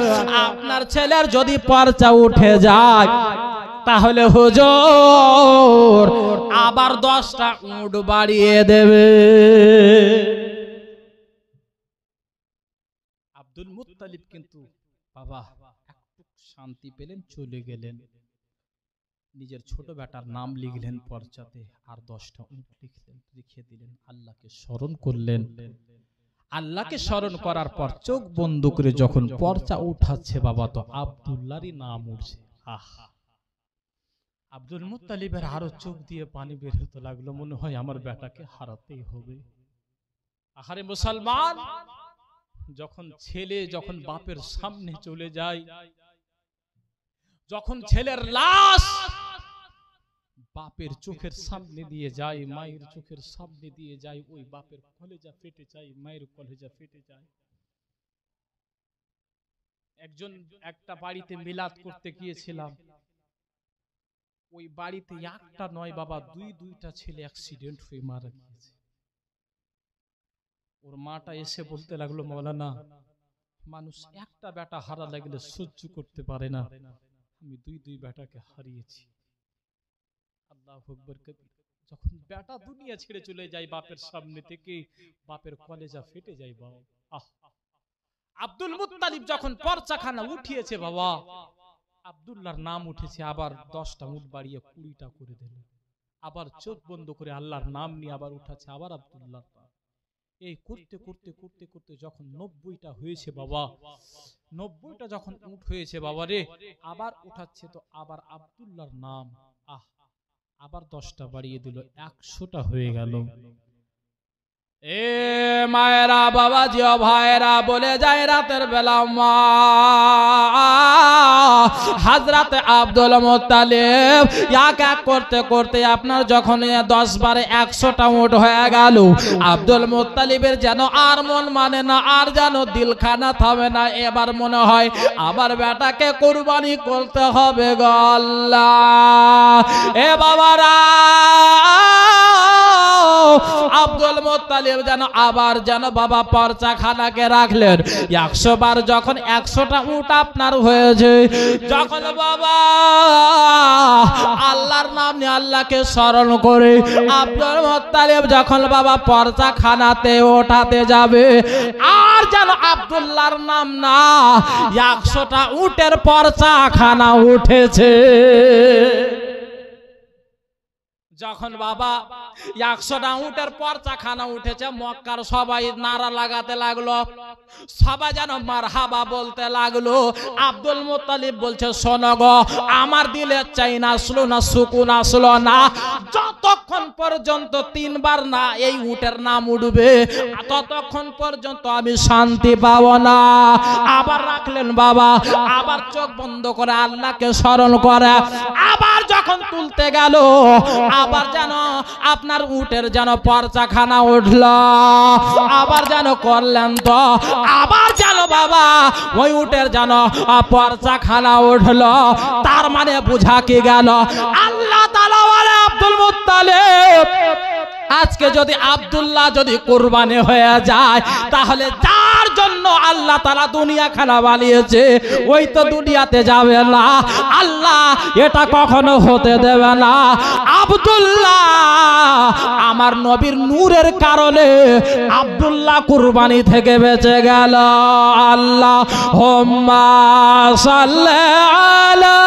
আপনার ছেলের যদি পর্চা উঠে যায় তাহলে হুজুর আবার 10টা উট বাড়িয়ে দেবে। আব্দুল মুত্তালিব কিন্তু বাবা একটু শান্তি পেলেন, চলে গেলেন। নিজের ছোট বেটার নাম লিখলেন পর্চাতে, আর 10টা উট লিখলেন, লিখে দিলেন। আল্লাহকে স্মরণ করলেন। আল্লাহকে স্মরণ করার পর চোখ বন্ধ করে যখন পর্চা উঠাচ্ছে বাবা, তো আব্দুল্লাহরই নাম উঠছে। আহা, আব্দুল মুত্তালিবের আরো চোখ দিয়ে পানি বের হতে লাগলো, মনে হয় আমার বেটাকে হারাতেই হবে। আহারে মুসলমান, যখন ছেলে যখন বাপের সামনে চলে যায়, যখন ছেলের লাশ বাপের চোখের সামনে দিয়ে যায়, মায়ের চোখের সামনে দিয়ে যায়, ওই বাপের কলেজা ফেটে যায়, মায়ের কলেজা ফেটে যায়। একটা বাড়িতে মিলাদ করতে গিয়েছিলাম, ওই বাড়িতে একটা নয় বাবা, দুইটা ছেলে অ্যাক্সিডেন্ট হয়ে মারা গিয়েছে। ওর মাটা এসে বলতে লাগলো, মাওলানা মানুষ একটা বেটা হারা লাগলে সহ্য করতে পারে না, আমি দুই বেটাকে হারিয়েছি। আল্লাহু আকবার কবির। যখন বেটা দুনিয়া ছেড়ে চলে যায় বাপের সামনে থেকে, বাপের কলেজা ফেটে যায় বাবা। আব্দুল মুত্তালিব যখন পর্চাখানা উঠিয়েছে বাবা, আব্দুল্লাহর নাম উঠেছে, আবার 10টা উট বাড়িয়ে 20টা করে দিল। আবার চোখ বন্ধ করে আল্লাহর নাম নিয়ে আবার উঠাচ্ছে, আবার আব্দুল্লাহ। এই করতে করতে করতে করতে যখন 90টা হয়েছে বাবা, 90টা যখন উট হয়েছে বাবা রে, আবার উঠাচ্ছে তো আবার আব্দুল্লাহর নাম, আবার 10টা বাড়িয়ে দিল, 100টা হয়ে গেল। এ মায়েরা বাবাজি ও ভাইরা বলে যায় রাতের বেলা মা হযরত আব্দুল মুত্তালিব এক এক করতে করতে আপনার যখন 10 বারে 100টা উট হয়ে গেল, আব্দুল মুত্তালিবের যেন আর মন মানে না, আর যেন দিলখানা থামে না। এবার মনে হয় আবার বেটাকে কুরবানি করতে হবে গো আল্লাহ। এ বাবারা, আব্দুল মুত্তালিব যেন আবার যেন বাবা পরচাখানাকে রাখলেন। 100 বার যখন 100টা উট আপনার হয়েছে, যখন বাবা আল্লাহর নাম নিয়ে আল্লাহকে স্মরণ করে আব্দুল মুত্তালিব যখন বাবা পরচাখানাতে ওঠাতে যাবে, আর যেন আব্দুল্লাহর নাম না, 100টা উটের পরচাখানা উঠেছে। যখন বাবা 100টা উটের পরচাখানা উঠেছে, মক্কার সবাই নারা লাগাতে লাগলো, সবাই যেন মারহাবা বলতে লাগলো। আব্দুল মুত্তালিব বলছে শোনো গো, আমার দিলে চাই না আসলো না, সুকুন আসলো না, যতক্ষণ পর্যন্ত 3 বার না এই উটের নাম উঠবে ততক্ষণ পর্যন্ত আমি শান্তি পাবো না। আবার রাখলেন বাবা, আবার চোখ বন্ধ করে আল্লাহকে স্মরণ করে আবার যখন তুলতে গেল, আবার যেন আপনার উটের যেন পরচাখানা উঠল, আবার যেন করলেন তো আবার যেন বাবা ওই উটের যেন পরচাখানা উঠল। তার মানে বুঝা কি গেল, আল্লাহ তাআলা বলে আব্দুল মুত্তালিব আজকে যদি আব্দুল্লাহ যদি কুরবানি হয়ে যায়, তাহলে যার জন্য আল্লাহ তাআলা দুনিয়া খানা বানিয়েছে ওই তো দুনিয়াতে যাবে না। আল্লাহ এটা কখনো হতে দেবে না। আব্দুল্লাহ আমার নবীর নূরের কারণে আব্দুল্লাহ কুরবানি থেকে বেঁচে গেল। আল্লাহুম্মা সাল্লি আলা